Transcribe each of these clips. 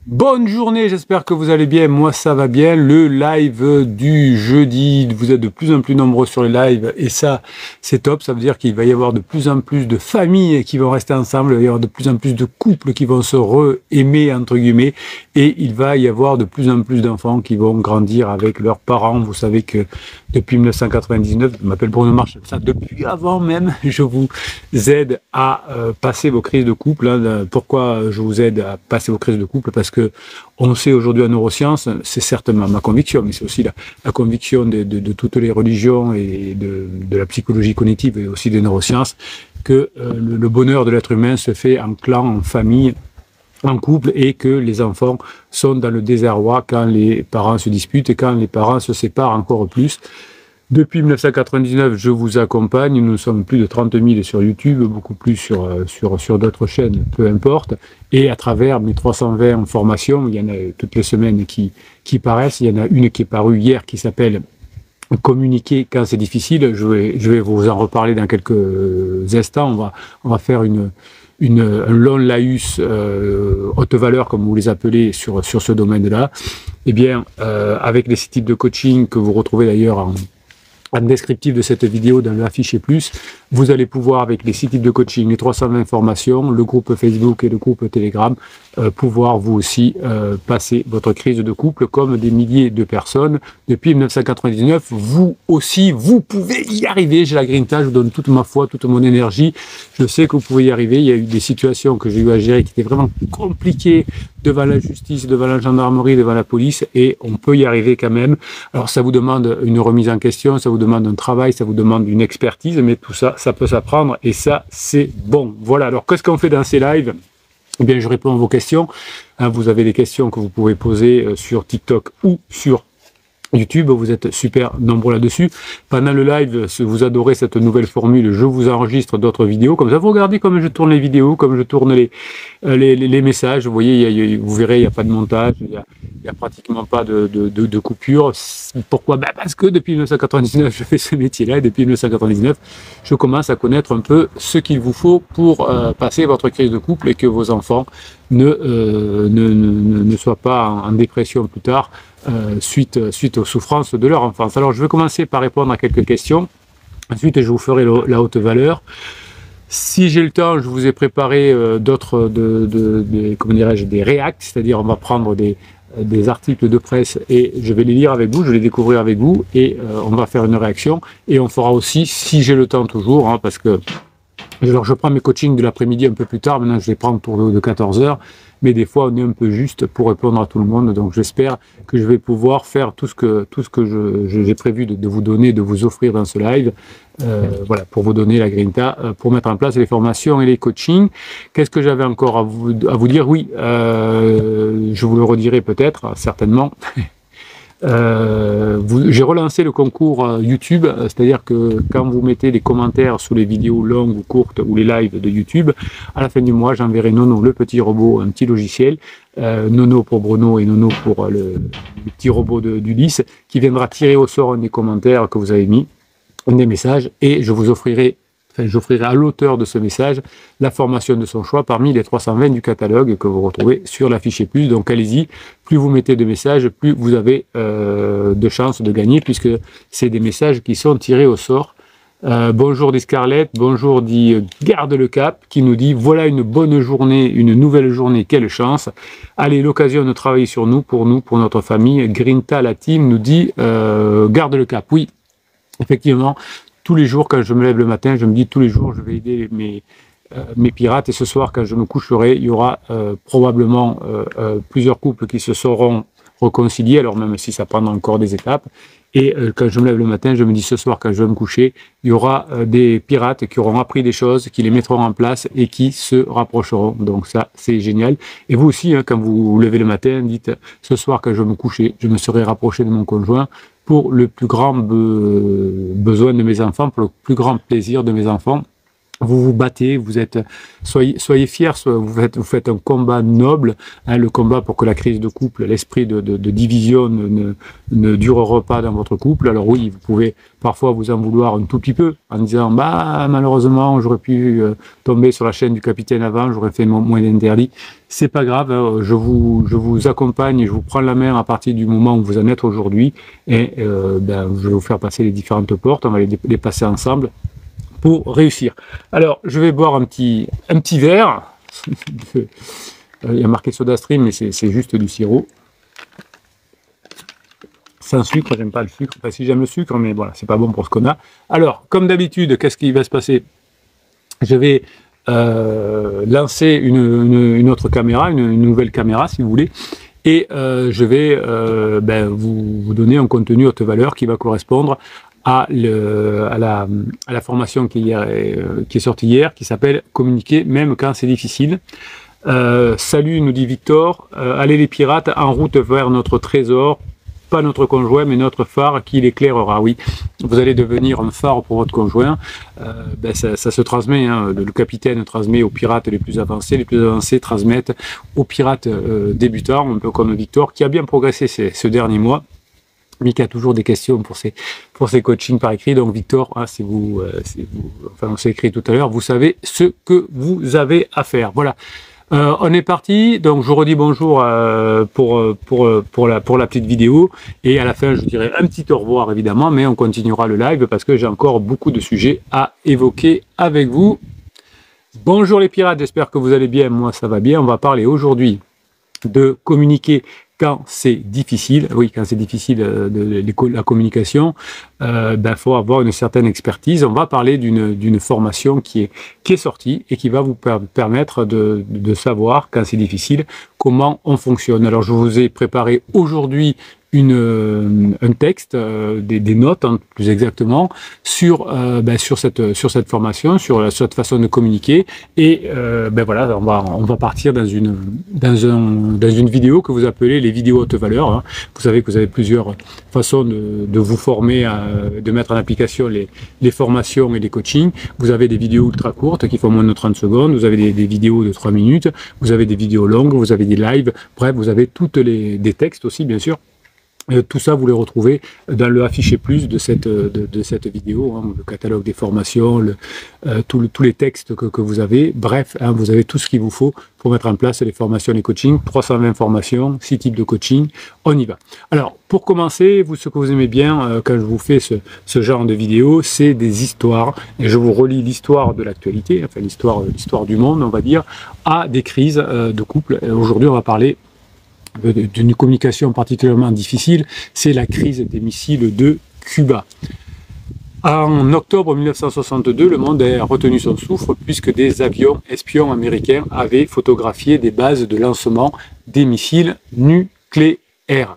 Bonne journée, j'espère que vous allez bien, moi ça va bien, le live du jeudi, vous êtes de plus en plus nombreux sur les lives et ça c'est top, ça veut dire qu'il va y avoir de plus en plus de familles qui vont rester ensemble, il va y avoir de plus en plus de couples qui vont se re-aimer entre guillemets et il va y avoir de plus en plus d'enfants qui vont grandir avec leurs parents. Vous savez que depuis 1999, je m'appelle Bruno Marche, ça depuis avant même, je vous aide à passer vos crises de couple. Pourquoi je vous aide à passer vos crises de couple? Parce que on sait aujourd'hui en neurosciences, c'est certainement ma conviction, mais c'est aussi la conviction de toutes les religions et de la psychologie cognitive et aussi des neurosciences, que le bonheur de l'être humain se fait en clan, en famille, en couple, et que les enfants sont dans le désarroi quand les parents se disputent et quand les parents se séparent encore plus. Depuis 1999, je vous accompagne. Nous sommes plus de 30 000 sur YouTube, beaucoup plus sur d'autres chaînes, peu importe. Et à travers mes 320 formations, il y en a toutes les semaines qui paraissent. Il y en a une qui est parue hier qui s'appelle Communiquer quand c'est difficile. Je vais vous en reparler dans quelques instants. On va faire un long laïus haute valeur, comme vous les appelez, sur ce domaine-là. Eh bien, avec les types de coaching que vous retrouvez d'ailleurs en descriptif de cette vidéo dans le affiché plus, vous allez pouvoir, avec les 6 types de coaching, les 320 formations, le groupe Facebook et le groupe Telegram, pouvoir vous aussi passer votre crise de couple comme des milliers de personnes. Depuis 1999, vous aussi, vous pouvez y arriver. J'ai la grinta, je vous donne toute ma foi, toute mon énergie. Je sais que vous pouvez y arriver. Il y a eu des situations que j'ai eu à gérer qui étaient vraiment compliquées devant la justice, devant la gendarmerie, devant la police, et on peut y arriver quand même. Alors ça vous demande une remise en question, ça vous demande un travail, ça vous demande une expertise, mais tout ça, ça peut s'apprendre et ça, c'est bon. Voilà, alors qu'est-ce qu'on fait dans ces lives? Eh bien, je réponds à vos questions. Vous avez des questions que vous pouvez poser sur TikTok ou sur YouTube, vous êtes super nombreux là-dessus. Pendant le live, si vous adorez cette nouvelle formule, je vous enregistre d'autres vidéos. Comme ça, vous regardez comme je tourne les vidéos, comme je tourne les messages. Vous voyez, vous verrez, il n'y a pas de montage, il y a pratiquement pas de coupure. Pourquoi? Parce que depuis 1999, je fais ce métier-là, et depuis 1999, je commence à connaître un peu ce qu'il vous faut pour passer votre crise de couple et que vos enfants ne soient pas en dépression plus tard, suite aux souffrances de leur enfance. Alors, je vais commencer par répondre à quelques questions. Ensuite, je vous ferai la haute valeur. Si j'ai le temps, je vous ai préparé d'autres comment dirais-je, des reacts, c'est-à-dire on va prendre des articles de presse et je vais les lire avec vous, je vais les découvrir avec vous et on va faire une réaction. Et on fera aussi, si j'ai le temps toujours, parce que alors, je prends mes coachings de l'après-midi un peu plus tard, maintenant je les prends autour de 14 heures, mais des fois on est un peu juste pour répondre à tout le monde, donc j'espère que je vais pouvoir faire tout ce que j'ai prévu de vous donner, de vous offrir dans ce live, voilà, pour vous donner la grinta, pour mettre en place les formations et les coachings. Qu'est-ce que j'avais encore à vous dire? Oui, je vous le redirai peut-être, certainement. J'ai relancé le concours YouTube, c'est-à-dire que quand vous mettez des commentaires sous les vidéos longues ou courtes ou les lives de YouTube, à la fin du mois, j'enverrai Nono, le petit robot, un petit logiciel, Nono pour Bruno et Nono pour le petit robot d'Ulysse, qui viendra tirer au sort un des commentaires que vous avez mis, un des messages, et je vous offrirai, j'offrirai à l'auteur de ce message la formation de son choix parmi les 320 du catalogue que vous retrouvez sur l'affiché plus. Donc allez-y, plus vous mettez de messages, plus vous avez de chances de gagner, puisque c'est des messages qui sont tirés au sort. Bonjour dit Scarlett, bonjour dit Garde le Cap, qui nous dit voilà une bonne journée, une nouvelle journée, quelle chance. Allez, l'occasion de travailler sur nous, pour notre famille. Grinta, la team, nous dit Garde le Cap. Oui, effectivement. Tous les jours, quand je me lève le matin, je me dis tous les jours, je vais aider mes pirates. Et ce soir, quand je me coucherai, il y aura probablement plusieurs couples qui se seront réconciliés, alors même si ça prendra encore des étapes. Et quand je me lève le matin, je me dis ce soir, quand je vais me coucher, il y aura des pirates qui auront appris des choses, qui les mettront en place et qui se rapprocheront. Donc ça, c'est génial. Et vous aussi, quand vous vous levez le matin, dites ce soir, quand je vais me coucher, je me serai rapproché de mon conjoint pour le plus grand besoin de mes enfants, pour le plus grand plaisir de mes enfants. vous vous battez, soyez fiers, vous faites un combat noble, hein, le combat pour que la crise de couple, l'esprit de division ne durera pas dans votre couple. Alors oui, vous pouvez parfois vous en vouloir un tout petit peu, en disant, bah malheureusement, j'aurais pu tomber sur la chaîne du capitaine avant, j'aurais fait moins d'interdits. C'est pas grave, hein, je vous accompagne, je vous prends la main à partir du moment où vous en êtes aujourd'hui, et je vais vous faire passer les différentes portes, on va les passer ensemble pour réussir. Alors, je vais boire un petit verre. Il y a marqué SodaStream, mais c'est juste du sirop. Sans sucre, j'aime pas le sucre. Enfin, si j'aime le sucre, mais voilà, c'est pas bon pour ce qu'on a. Alors, comme d'habitude, qu'est-ce qui va se passer? Je vais lancer une autre caméra, une nouvelle caméra, si vous voulez. Et je vais vous donner un contenu haute valeur qui va correspondre à la formation qui est sortie hier, qui s'appelle « Communiquer même quand c'est difficile ». Salut, nous dit Victor. Allez les pirates, en route vers notre trésor. Pas notre conjoint, mais notre phare qui l'éclairera. Oui, vous allez devenir un phare pour votre conjoint. Ça se transmet. Hein. Le capitaine transmet aux pirates les plus avancés transmettent aux pirates débutants, un peu comme Victor, qui a bien progressé ce dernier mois, mais qui a toujours des questions pour ses coachings par écrit. Donc Victor, hein, enfin on s'est écrit tout à l'heure, vous savez ce que vous avez à faire. Voilà. On est parti, donc je redis bonjour pour la petite vidéo, et à la fin je dirai un petit au revoir évidemment, mais on continuera le live parce que j'ai encore beaucoup de sujets à évoquer avec vous. Bonjour les pirates, j'espère que vous allez bien, moi ça va bien. On va parler aujourd'hui de communiquer quand c'est difficile. Oui, quand c'est difficile la communication, faut avoir une certaine expertise. On va parler d'une formation qui est sortie et qui va vous permettre de savoir quand c'est difficile comment on fonctionne. Alors je vous ai préparé aujourd'hui un texte, des notes hein, plus exactement sur cette formation, sur cette façon de communiquer, et voilà, on va partir dans une vidéo que vous appelez les vidéos haute valeur. Hein. Vous savez que vous avez plusieurs façons de vous former, de mettre en application les formations et les coachings. Vous avez des vidéos ultra courtes qui font moins de 30 secondes, vous avez des vidéos de 3 minutes, vous avez des vidéos longues, vous avez des lives, bref, vous avez des textes aussi bien sûr. Tout ça, vous les retrouvez dans le affiché plus de cette vidéo, hein, le catalogue des formations, tous les textes que vous avez. Bref, hein, vous avez tout ce qu'il vous faut pour mettre en place les formations et les coachings. 320 formations, 6 types de coaching. On y va. Alors, pour commencer, ce que vous aimez bien quand je vous fais ce genre de vidéo, c'est des histoires. Et je vous relie l'histoire de l'actualité, enfin l'histoire du monde, on va dire, à des crises de couple. Aujourd'hui, on va parler d'une communication particulièrement difficile, c'est la crise des missiles de Cuba. En octobre 1962, le monde a retenu son souffle puisque des avions espions américains avaient photographié des bases de lancement des missiles nucléaires.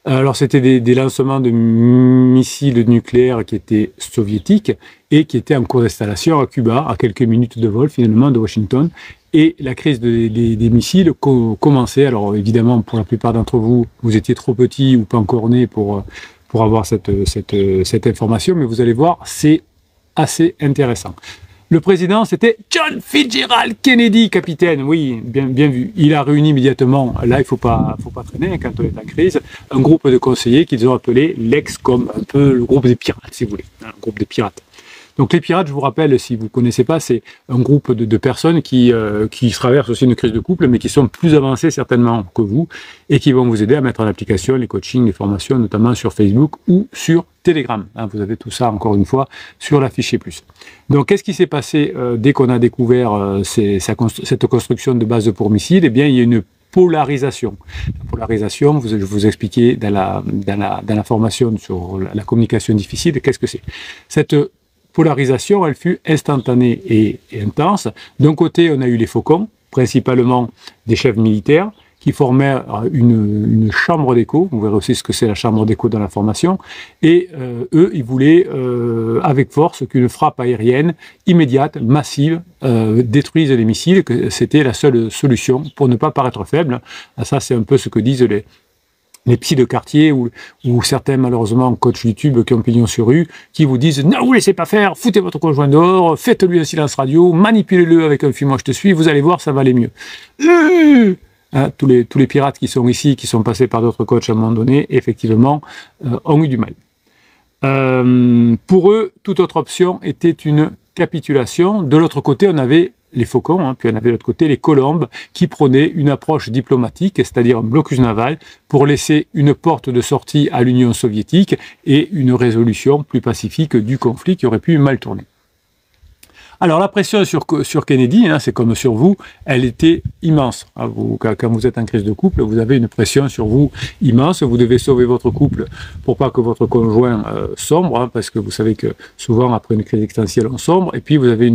Alors c'était des lancements de missiles nucléaires qui étaient soviétiques et qui étaient en cours d'installation à Cuba, à quelques minutes de vol finalement de Washington. Et la crise des missiles commençait. Alors évidemment, pour la plupart d'entre vous, vous étiez trop petits ou pas encore nés pour avoir cette information, mais vous allez voir, c'est assez intéressant. Le président, c'était John Fitzgerald Kennedy, capitaine. Oui, bien vu. Il a réuni immédiatement, là, il faut pas traîner quand on est en crise, un groupe de conseillers qu'ils ont appelé l'EXCOM, un peu le groupe des pirates, si vous voulez, un groupe des pirates. Donc les pirates, je vous rappelle, si vous ne connaissez pas, c'est un groupe de personnes qui traversent aussi une crise de couple, mais qui sont plus avancées certainement que vous, et qui vont vous aider à mettre en application les coachings, les formations, notamment sur Facebook ou sur Telegram. Hein, vous avez tout ça, encore une fois, sur l'affiché plus. Donc qu'est-ce qui s'est passé dès qu'on a découvert cette construction de base pour missiles? Eh bien, il y a une polarisation. La polarisation, je vous expliquais dans la formation sur la communication difficile, qu'est-ce que c'est? Cette polarisation, elle fut instantanée et intense. D'un côté, on a eu les faucons, principalement des chefs militaires, qui formaient une chambre d'écho. Vous verrez aussi ce que c'est la chambre d'écho dans la formation. Et eux, ils voulaient, avec force, qu'une frappe aérienne immédiate, massive, détruise les missiles, que c'était la seule solution pour ne pas paraître faible. Ça, c'est un peu ce que disent les psys de quartier ou certains, malheureusement, coachs YouTube qui ont pignon sur rue, qui vous disent « Ne vous laissez pas faire, foutez votre conjoint dehors, faites-lui un silence radio, manipulez-le avec un film, moi je te suis, vous allez voir, ça va aller mieux. » Hein, tous les pirates qui sont ici, qui sont passés par d'autres coachs à un moment donné, effectivement, ont eu du mal. Pour eux, toute autre option était une capitulation. De l'autre côté, on avait les faucons, hein, puis on avait de l'autre côté les colombes qui prônaient une approche diplomatique, c'est-à-dire un blocus naval, pour laisser une porte de sortie à l'Union soviétique et une résolution plus pacifique du conflit qui aurait pu mal tourner. Alors la pression sur Kennedy, hein, c'est comme sur vous, elle était immense. Quand vous êtes en crise de couple, vous avez une pression sur vous immense. Vous devez sauver votre couple pour pas que votre conjoint sombre, hein, parce que vous savez que souvent après une crise existentielle on sombre. Et puis vous avez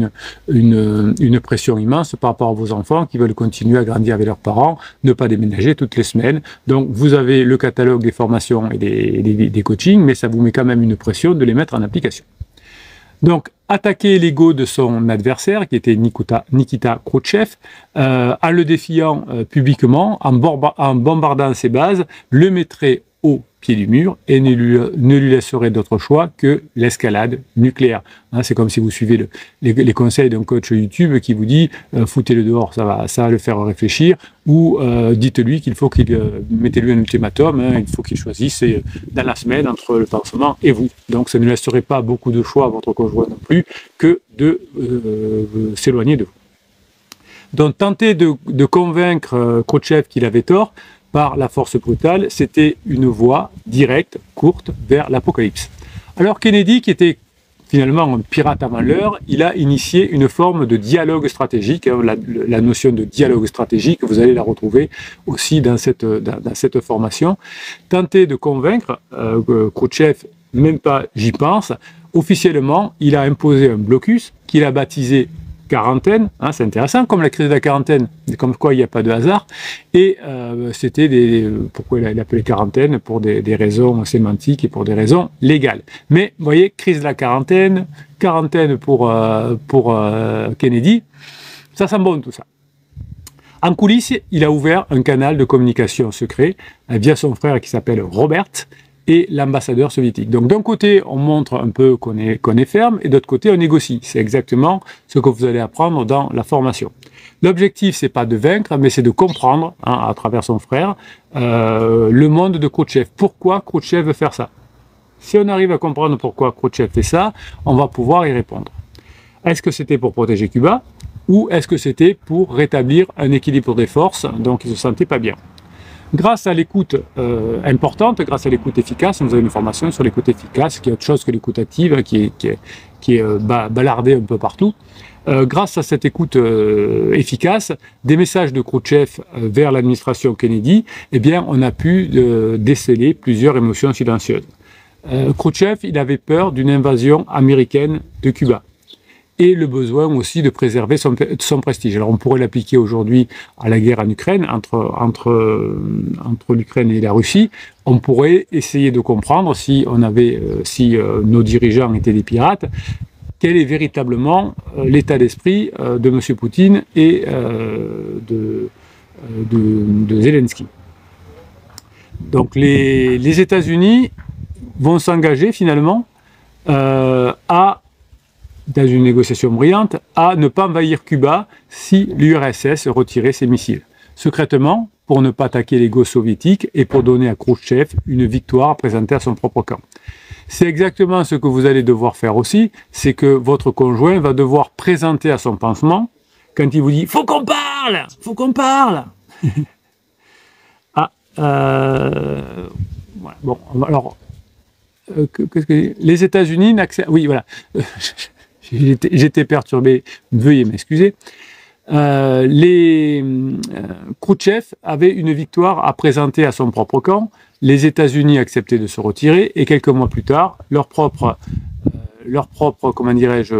une pression immense par rapport à vos enfants qui veulent continuer à grandir avec leurs parents, ne pas déménager toutes les semaines. Donc vous avez le catalogue des formations et des coachings, mais ça vous met quand même une pression de les mettre en application. Donc, attaquer l'ego de son adversaire, qui était Nikita Khrouchtchev, en le défiant publiquement, en bombardant ses bases, le mettrait au pied du mur et ne lui laisserait d'autre choix que l'escalade nucléaire. Hein, c'est comme si vous suivez les conseils d'un coach YouTube qui vous dit foutez-le dehors, ça va le faire réfléchir, ou dites-lui qu'il faut mettez-lui un ultimatum, hein, il faut qu'il choisisse dans la semaine entre le pansement et vous. Donc ça ne laisserait pas beaucoup de choix à votre conjoint non plus que de s'éloigner de vous. Donc tenter de convaincre Khrouchtchev qu'il avait tort par la force brutale, c'était une voie directe, courte, vers l'apocalypse. Alors Kennedy, qui était finalement un pirate avant l'heure, il a initié une forme de dialogue stratégique. Hein, la notion de dialogue stratégique, vous allez la retrouver aussi dans cette formation. Tenter de convaincre Khrouchtchev, même pas j'y pense, officiellement, il a imposé un blocus qu'il a baptisé quarantaine, hein, c'est intéressant, comme la crise de la quarantaine, comme quoi il n'y a pas de hasard, et c'était pourquoi il a appelé quarantaine, pour des raisons sémantiques et pour des raisons légales. Mais, vous voyez, crise de la quarantaine pour Kennedy, ça sent bon tout ça. En coulisses, il a ouvert un canal de communication secret via son frère qui s'appelle Robert, et l'ambassadeur soviétique. Donc d'un côté, on montre un peu qu'on est ferme, et d'autre côté, on négocie. C'est exactement ce que vous allez apprendre dans la formation. L'objectif, c'est pas de vaincre, mais c'est de comprendre, hein, à travers son frère, le monde de Khrouchtchev. Pourquoi Khrouchtchev veut faire ça? Si on arrive à comprendre pourquoi Khrouchtchev fait ça, on va pouvoir y répondre. Est-ce que c'était pour protéger Cuba, ou est-ce que c'était pour rétablir un équilibre des forces, donc il ne se sentait pas bien? Grâce à l'écoute importante, grâce à l'écoute efficace, nous avons une formation sur l'écoute efficace, qui est autre chose que l'écoute active, qui est balardée un peu partout. Grâce à cette écoute efficace, des messages de Khrouchtchev vers l'administration Kennedy, eh bien, on a pu déceler plusieurs émotions silencieuses. Khrouchtchev, il avait peur d'une invasion américaine de Cuba, et le besoin aussi de préserver son prestige. Alors on pourrait l'appliquer aujourd'hui à la guerre en Ukraine, entre l'Ukraine et la Russie. On pourrait essayer de comprendre si nos dirigeants étaient des pirates, quel est véritablement l'état d'esprit de M. Poutine et de Zelensky. Donc les États-Unis vont s'engager finalement dans une négociation brillante, à ne pas envahir Cuba si l'URSS retirait ses missiles. Secrètement, pour ne pas attaquer l'ego soviétique et pour donner à Khrouchtchev une victoire présentée à son propre camp. C'est exactement ce que vous allez devoir faire aussi, c'est que votre conjoint va devoir présenter à son pansement, quand il vous dit « faut qu'on parle, faut qu'on parle !» voilà. Bon, alors, les États-Unis n'acceptent... Oui, voilà. J'étais perturbé, veuillez m'excuser. Khrouchtchev avait une victoire à présenter à son propre camp. Les États-Unis acceptaient de se retirer et quelques mois plus tard, leur propre comment dirais-je,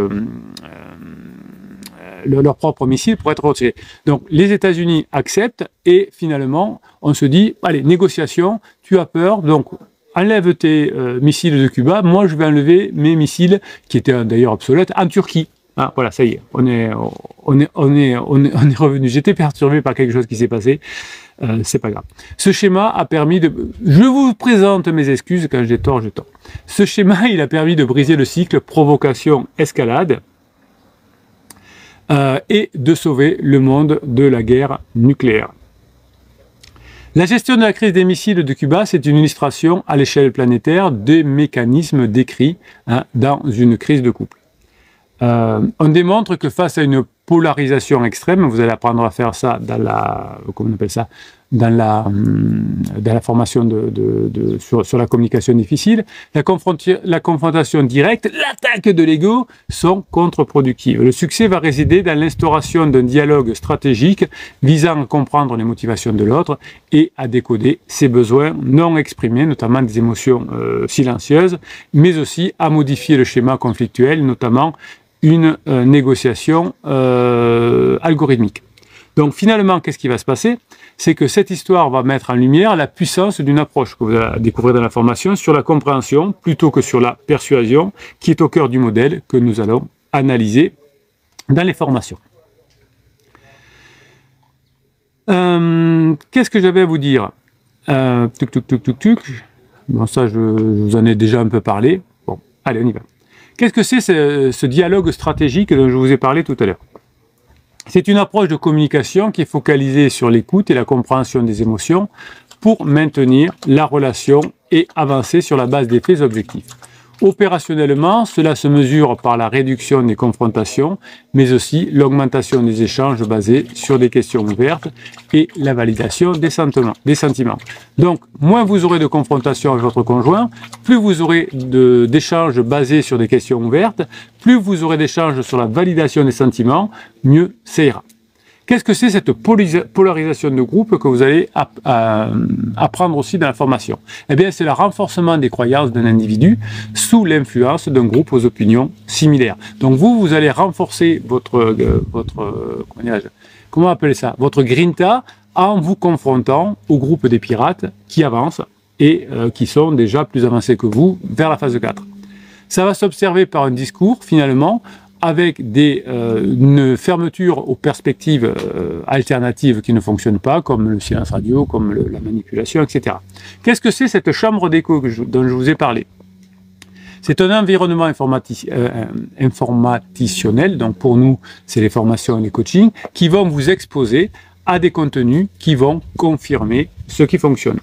leur propre missile pourrait être retiré. Donc les États-Unis acceptent et finalement on se dit allez, négociation, tu as peur, donc enlève tes missiles de Cuba, moi je vais enlever mes missiles, qui étaient d'ailleurs obsolètes, en Turquie. Ah, voilà, ça y est, on est revenu. J'étais perturbé par quelque chose qui s'est passé. C'est pas grave. Ce schéma a permis de... Je vous présente mes excuses, quand j'ai tort, j'ai tort. Ce schéma, il a permis de briser le cycle provocation-escalade et de sauver le monde de la guerre nucléaire. La gestion de la crise des missiles de Cuba, c'est une illustration à l'échelle planétaire des mécanismes décrits dans une crise de couple. On démontre que face à une polarisation extrême, vous allez apprendre à faire ça dans la, comment on appelle ça, dans la formation sur la communication difficile, la confrontation directe, l'attaque de l'ego sont contre-productives. Le succès va résider dans l'instauration d'un dialogue stratégique visant à comprendre les motivations de l'autre et à décoder ses besoins non exprimés, notamment des émotions silencieuses, mais aussi à modifier le schéma conflictuel, notamment une négociation algorithmique. Donc finalement, qu'est-ce qui va se passer? C'est que cette histoire va mettre en lumière la puissance d'une approche que vous allez découvrir dans la formation sur la compréhension plutôt que sur la persuasion, qui est au cœur du modèle que nous allons analyser dans les formations. Qu'est-ce que j'avais à vous dire? Bon, ça, je vous en ai déjà un peu parlé. Bon, allez, on y va. Qu'est-ce que c'est ce dialogue stratégique dont je vous ai parlé tout à l'heure? C'est une approche de communication qui est focalisée sur l'écoute et la compréhension des émotions pour maintenir la relation et avancer sur la base des faits objectifs. Opérationnellement, cela se mesure par la réduction des confrontations, mais aussi l'augmentation des échanges basés sur des questions ouvertes et la validation des sentiments. Donc, moins vous aurez de confrontations avec votre conjoint, plus vous aurez d'échanges basés sur des questions ouvertes, plus vous aurez d'échanges sur la validation des sentiments, mieux ça ira. Qu'est-ce que c'est cette polarisation de groupe que vous allez apprendre aussi dans la formation? Eh bien, c'est le renforcement des croyances d'un individu sous l'influence d'un groupe aux opinions similaires. Donc vous allez renforcer votre comment on appelle ça? Votre grinta en vous confrontant au groupe des pirates qui avancent et qui sont déjà plus avancés que vous vers la phase 4. Ça va s'observer par un discours, finalement, avec une fermeture aux perspectives alternatives qui ne fonctionnent pas, comme le silence radio, comme la manipulation, etc. Qu'est-ce que c'est cette chambre d'écho dont je vous ai parlé? C'est un environnement informatitionnel, donc pour nous, c'est les formations et les coachings, qui vont vous exposer à des contenus qui vont confirmer ce qui fonctionne.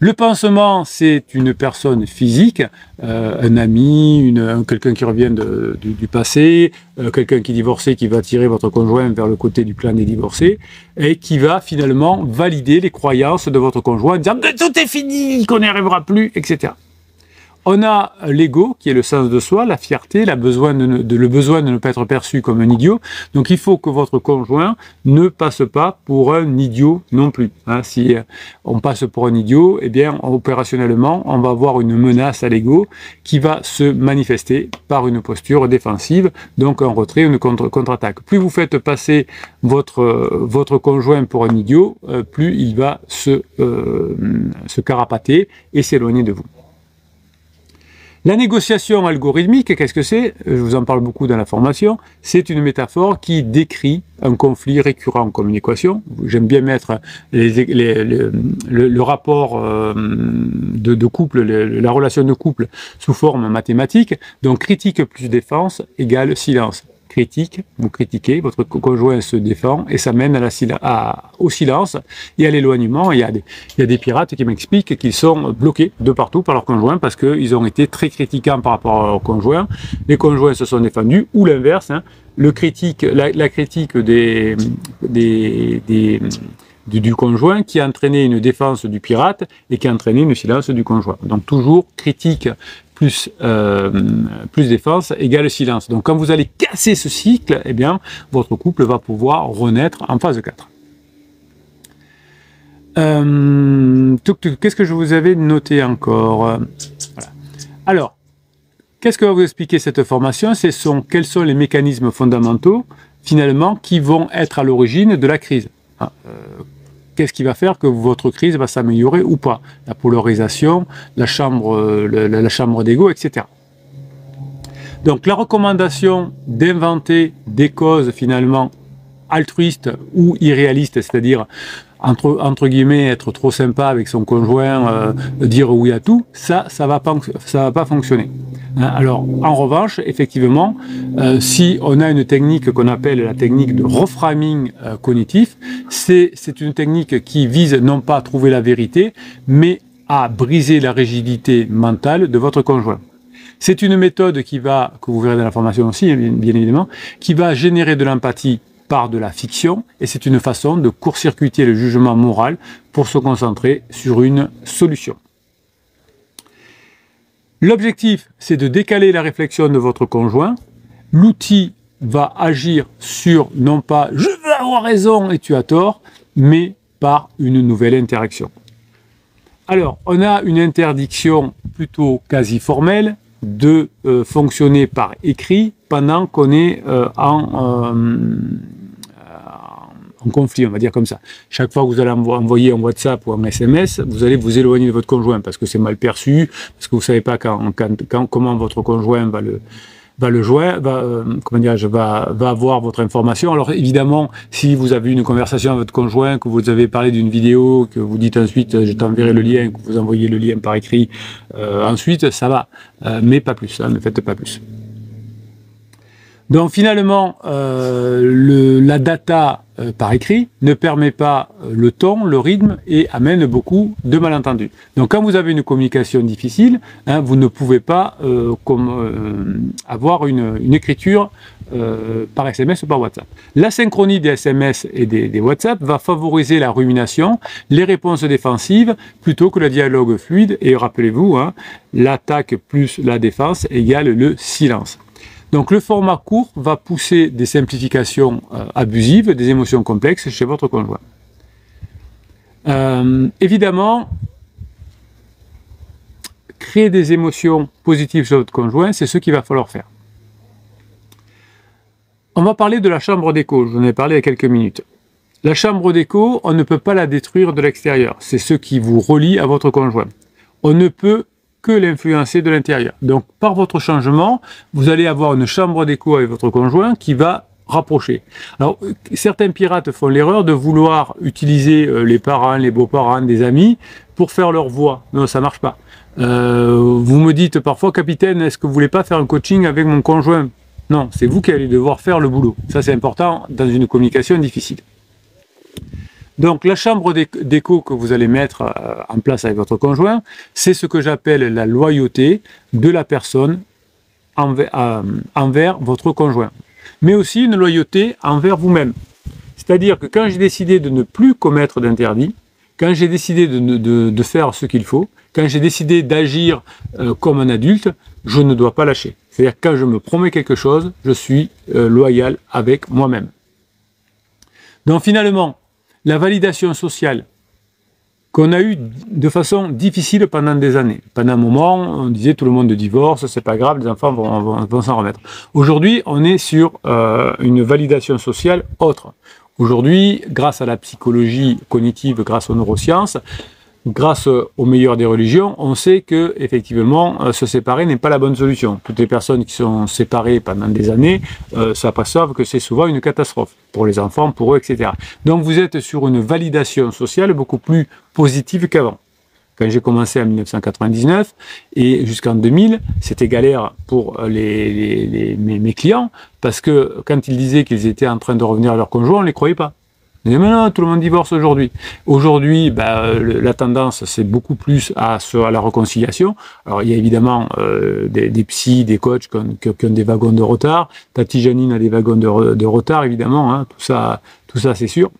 Le pansement, c'est une personne physique, un ami, quelqu'un qui revient du passé, quelqu'un qui est divorcé, qui va tirer votre conjoint vers le côté du clan des divorcés, et qui va finalement valider les croyances de votre conjoint, en disant « tout est fini, qu'on n'y arrivera plus », etc. On a l'ego, qui est le sens de soi, la fierté, le besoin de ne pas être perçu comme un idiot. Donc il faut que votre conjoint ne passe pas pour un idiot non plus. Si on passe pour un idiot, eh bien opérationnellement, on va avoir une menace à l'ego qui va se manifester par une posture défensive, donc un retrait, une contre-attaque. Plus vous faites passer votre conjoint pour un idiot, plus il va se carapater et s'éloigner de vous. La négociation algorithmique, qu'est-ce que c'est? Je vous en parle beaucoup dans la formation. C'est une métaphore qui décrit un conflit récurrent comme une équation. J'aime bien mettre le rapport de couple, la relation de couple sous forme mathématique. Donc critique plus défense égale silence. Critique, vous critiquez, votre conjoint se défend et ça mène au silence et à l'éloignement. Il y a des pirates qui m'expliquent qu'ils sont bloqués de partout par leur conjoint parce qu'ils ont été très critiquants par rapport à leur conjoint. Les conjoints se sont défendus ou l'inverse. La critique du conjoint qui a entraîné une défense du pirate et qui a entraîné une silence du conjoint. Donc toujours critique plus défense égale silence. Donc quand vous allez casser ce cycle, eh bien votre couple va pouvoir renaître en phase 4. Qu'est-ce que je vous avais noté encore? Voilà. Alors, qu'est-ce que va vous expliquer cette formation? Quels sont les mécanismes fondamentaux, finalement, qui vont être à l'origine de la crise? Qu'est-ce qui va faire que votre crise va s'améliorer ou pas? La polarisation, la chambre d'ego, etc. Donc la recommandation d'inventer des causes finalement altruistes ou irréalistes, c'est-à-dire entre guillemets être trop sympa avec son conjoint, dire oui à tout, ça va pas fonctionner. Alors en revanche, effectivement, si on a une technique qu'on appelle la technique de reframing cognitif, c'est une technique qui vise non pas à trouver la vérité, mais à briser la rigidité mentale de votre conjoint. C'est une méthode que vous verrez dans la formation aussi, bien évidemment, qui va générer de l'empathie par de la fiction, et c'est une façon de court-circuiter le jugement moral pour se concentrer sur une solution. L'objectif, c'est de décaler la réflexion de votre conjoint. L'outil va agir sur, non pas « je veux avoir raison et tu as tort », mais par une nouvelle interaction. Alors, on a une interdiction plutôt quasi formelle de fonctionner par écrit pendant qu'on est en conflit, on va dire comme ça. Chaque fois que vous allez envoyer un WhatsApp ou un SMS, vous allez vous éloigner de votre conjoint parce que c'est mal perçu, parce que vous ne savez pas comment votre conjoint va avoir votre information. Alors évidemment, si vous avez une conversation avec votre conjoint, que vous avez parlé d'une vidéo, que vous dites ensuite je t'enverrai le lien, que vous envoyez le lien par écrit, ensuite ça va, mais pas plus, ne faites pas plus. Donc finalement, la data par écrit ne permet pas le ton, le rythme et amène beaucoup de malentendus. Donc quand vous avez une communication difficile, vous ne pouvez pas avoir une écriture par SMS ou par WhatsApp. La synchronie des SMS et des WhatsApp va favoriser la rumination, les réponses défensives plutôt que le dialogue fluide. Et rappelez-vous, l'attaque plus la défense égale le silence. Donc le format court va pousser des simplifications abusives, des émotions complexes chez votre conjoint. Évidemment, créer des émotions positives chez votre conjoint, c'est ce qu'il va falloir faire. On va parler de la chambre d'écho, je vous en ai parlé il y a quelques minutes. La chambre d'écho, on ne peut pas la détruire de l'extérieur, c'est ce qui vous relie à votre conjoint. On ne peut que l'influencer de l'intérieur. Donc, par votre changement, vous allez avoir une chambre d'écho avec votre conjoint qui va rapprocher. Alors, certains pirates font l'erreur de vouloir utiliser les parents, les beaux-parents, des amis pour faire leur voix. Non, ça marche pas. Vous me dites parfois, capitaine, est-ce que vous voulez pas faire un coaching avec mon conjoint? Non, c'est vous qui allez devoir faire le boulot. Ça, c'est important dans une communication difficile. Donc la chambre d'écho que vous allez mettre en place avec votre conjoint, c'est ce que j'appelle la loyauté de la personne envers votre conjoint. Mais aussi une loyauté envers vous-même. C'est-à-dire que quand j'ai décidé de ne plus commettre d'interdits, quand j'ai décidé de faire ce qu'il faut, quand j'ai décidé d'agir comme un adulte, je ne dois pas lâcher. C'est-à-dire quand je me promets quelque chose, je suis loyal avec moi-même. Donc finalement, la validation sociale qu'on a eue de façon difficile pendant des années. Pendant un moment, on disait tout le monde divorce, c'est pas grave, les enfants vont s'en remettre. Aujourd'hui, on est sur une validation sociale autre. Aujourd'hui, grâce à la psychologie cognitive, grâce aux neurosciences, grâce au meilleur des religions, on sait que effectivement se séparer n'est pas la bonne solution. Toutes les personnes qui sont séparées pendant des années s'aperçoivent que c'est souvent une catastrophe pour les enfants, pour eux, etc. Donc vous êtes sur une validation sociale beaucoup plus positive qu'avant. Quand j'ai commencé en 1999 et jusqu'en 2000, c'était galère pour mes clients parce que quand ils disaient qu'ils étaient en train de revenir à leur conjoint, on ne les croyait pas. Mais non, tout le monde divorce aujourd'hui. Aujourd'hui, la tendance, c'est beaucoup plus à la réconciliation. Alors, il y a évidemment des psys, des coachs qui ont des wagons de retard. Tati Janine a des wagons de retard, évidemment. Tout ça c'est sûr.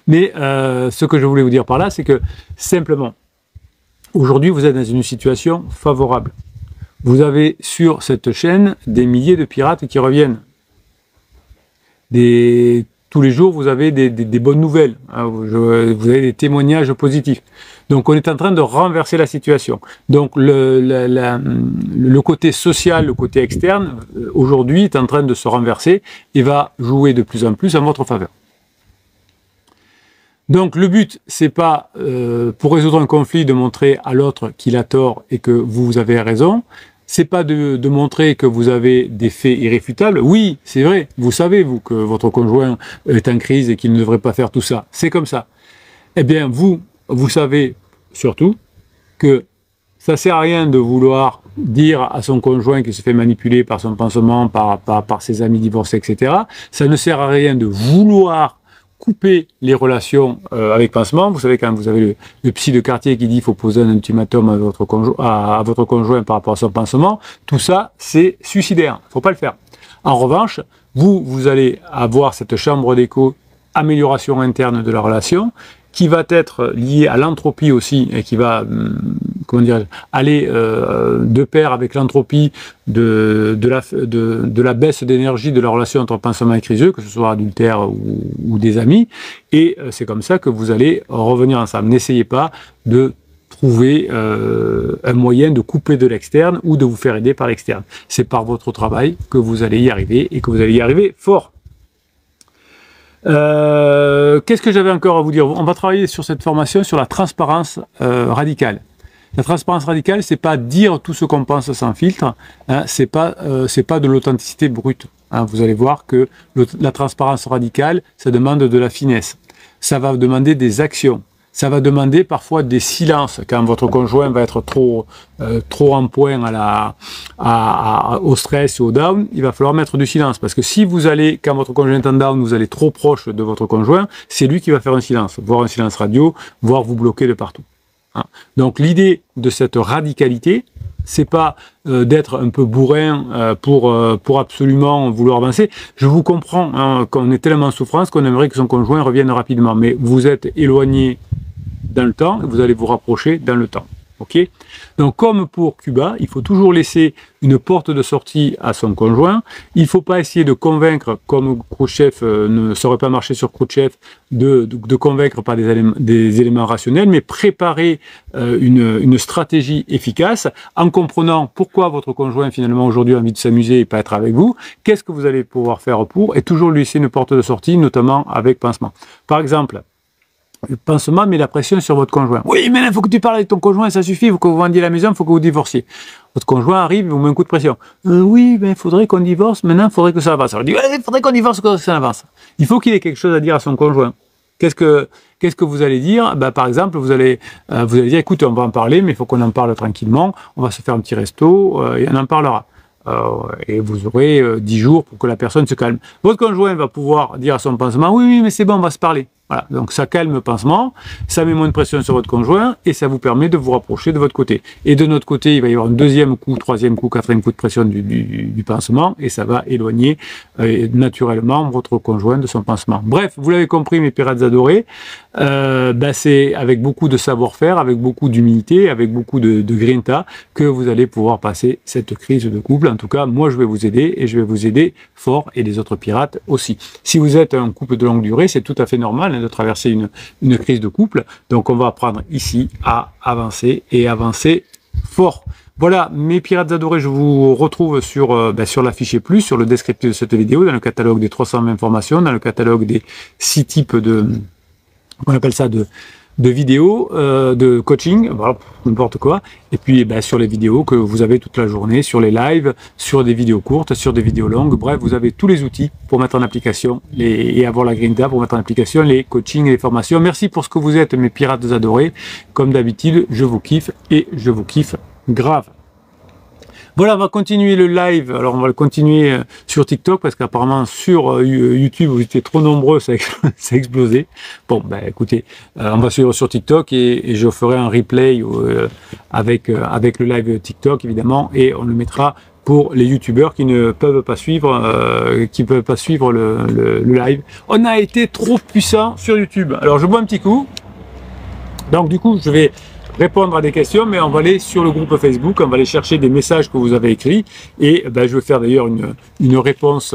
Mais ce que je voulais vous dire par là, c'est que simplement, aujourd'hui, vous êtes dans une situation favorable. Vous avez sur cette chaîne des milliers de pirates qui reviennent. Tous les jours, vous avez des bonnes nouvelles, vous avez des témoignages positifs. Donc, on est en train de renverser la situation. Donc, le côté social, le côté externe, aujourd'hui, est en train de se renverser et va jouer de plus en plus en votre faveur. Donc, le but, c'est pas, pour résoudre un conflit, de montrer à l'autre qu'il a tort et que vous avez raison. c'est pas de montrer que vous avez des faits irréfutables. Oui, c'est vrai, vous savez, vous, que votre conjoint est en crise et qu'il ne devrait pas faire tout ça. C'est comme ça. Eh bien, vous savez surtout que ça sert à rien de vouloir dire à son conjoint qu'il se fait manipuler par son pansement, par ses amis divorcés, etc. Ça ne sert à rien de vouloir couper les relations avec pansement. Vous savez, quand vous avez le psy de quartier qui dit qu'il faut poser un ultimatum à votre conjoint par rapport à son pansement, tout ça, c'est suicidaire. Il ne faut pas le faire. En revanche, vous allez avoir cette chambre d'écho, amélioration interne de la relation, qui va être liée à l'entropie aussi, et qui va, aller de pair avec l'entropie de la baisse d'énergie de la relation entre pansement et criseux, que ce soit adultère ou des amis, et c'est comme ça que vous allez revenir ensemble. N'essayez pas de trouver un moyen de couper de l'externe ou de vous faire aider par l'externe. C'est par votre travail que vous allez y arriver, et que vous allez y arriver fort. Qu'est-ce que j'avais encore à vous dire? On va travailler sur cette formation sur la transparence radicale. La transparence radicale, c'est pas dire tout ce qu'on pense sans filtre, hein, c'est pas de l'authenticité brute. Hein. Vous allez voir que la transparence radicale, ça demande de la finesse. Ça va demander des actions. Ça va demander parfois des silences quand votre conjoint va être trop en point au stress ou au down. Il va falloir mettre du silence, parce que si vous allez, quand votre conjoint est en down, vous allez trop proche de votre conjoint, c'est lui qui va faire un silence, voire un silence radio, voire vous bloquer de partout. Hein. Donc l'idée de cette radicalité, c'est pas d'être un peu bourrin pour absolument vouloir avancer. Je vous comprends, hein, qu'on est tellement en souffrance qu'on aimerait que son conjoint revienne rapidement, mais vous êtes éloigné dans le temps, et vous allez vous rapprocher dans le temps. Ok? Donc, comme pour Cuba, il faut toujours laisser une porte de sortie à son conjoint. Il ne faut pas essayer de convaincre, comme Khrouchtchev ne saurait pas marcher sur Khrouchtchev, de convaincre par des éléments rationnels, mais préparer une stratégie efficace en comprenant pourquoi votre conjoint finalement aujourd'hui a envie de s'amuser et pas être avec vous. Qu'est-ce que vous allez pouvoir faire pour, et toujours lui laisser une porte de sortie, notamment avec pansement. Par exemple, le pansement met la pression sur votre conjoint. Oui, mais il faut que tu parles avec ton conjoint, ça suffit, il faut que vous vendiez la maison, il faut que vous divorciez. Votre conjoint arrive et vous met un coup de pression. Oui, mais il faudrait qu'on divorce, maintenant il faudrait que ça avance. Alors il dit, il faudrait qu'on divorce, que ça avance. Il faut qu'il ait quelque chose à dire à son conjoint. Qu'est-ce que vous allez dire? Par exemple, vous allez dire, écoute, on va en parler, mais il faut qu'on en parle tranquillement, on va se faire un petit resto, et on en parlera. Et vous aurez 10 jours pour que la personne se calme. Votre conjoint va pouvoir dire à son pansement, oui, mais c'est bon, on va se parler. Voilà, donc ça calme le pansement, ça met moins de pression sur votre conjoint et ça vous permet de vous rapprocher de votre côté. Et de notre côté, il va y avoir un deuxième coup, troisième coup, quatrième coup de pression du pansement et ça va éloigner naturellement votre conjoint de son pansement. Bref, vous l'avez compris, mes pirates adorés, c'est avec beaucoup de savoir-faire, avec beaucoup d'humilité, avec beaucoup de grinta que vous allez pouvoir passer cette crise de couple. En tout cas, moi je vais vous aider et je vais vous aider fort, et les autres pirates aussi. Si vous êtes un couple de longue durée, c'est tout à fait normal de traverser une crise de couple. Donc on va apprendre ici à avancer et avancer fort. Voilà, mes pirates adorés, je vous retrouve sur la fichier plus, sur le descriptif de cette vidéo, dans le catalogue des 320 formations, dans le catalogue des 6 types on appelle ça de vidéos, de coaching, voilà, n'importe quoi, et puis sur les vidéos que vous avez toute la journée, sur les lives, sur des vidéos courtes, sur des vidéos longues, bref, vous avez tous les outils pour mettre en application et avoir la grinta pour mettre en application les coachings et les formations. Merci pour ce que vous êtes, mes pirates adorés. Comme d'habitude, je vous kiffe et je vous kiffe grave. Voilà, on va continuer le live. Alors, on va le continuer sur TikTok parce qu'apparemment sur YouTube, vous étiez trop nombreux, ça a explosé. Bon, écoutez, on va suivre sur TikTok et je ferai un replay avec le live TikTok évidemment, et on le mettra pour les youtubeurs qui ne peuvent pas suivre, le live. On a été trop puissant sur YouTube. Alors, je bois un petit coup. Donc, du coup, je vais répondre à des questions, mais on va aller sur le groupe Facebook, on va aller chercher des messages que vous avez écrits, et je vais faire d'ailleurs une réponse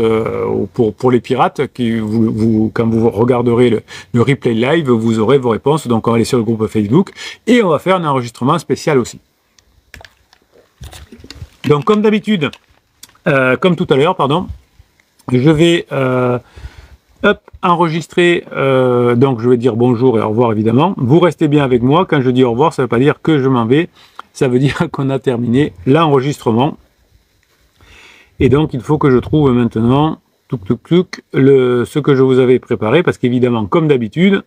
pour les pirates, quand vous regarderez le replay live, vous aurez vos réponses. Donc on va aller sur le groupe Facebook, et on va faire un enregistrement spécial aussi. Donc comme d'habitude, comme tout à l'heure, pardon, je vais enregistrer, donc je vais dire bonjour et au revoir évidemment. Vous restez bien avec moi. Quand je dis au revoir, ça ne veut pas dire que je m'en vais. ça veut dire qu'on a terminé l'enregistrement. Et donc, il faut que je trouve maintenant ce que je vous avais préparé, parce qu'évidemment, comme d'habitude,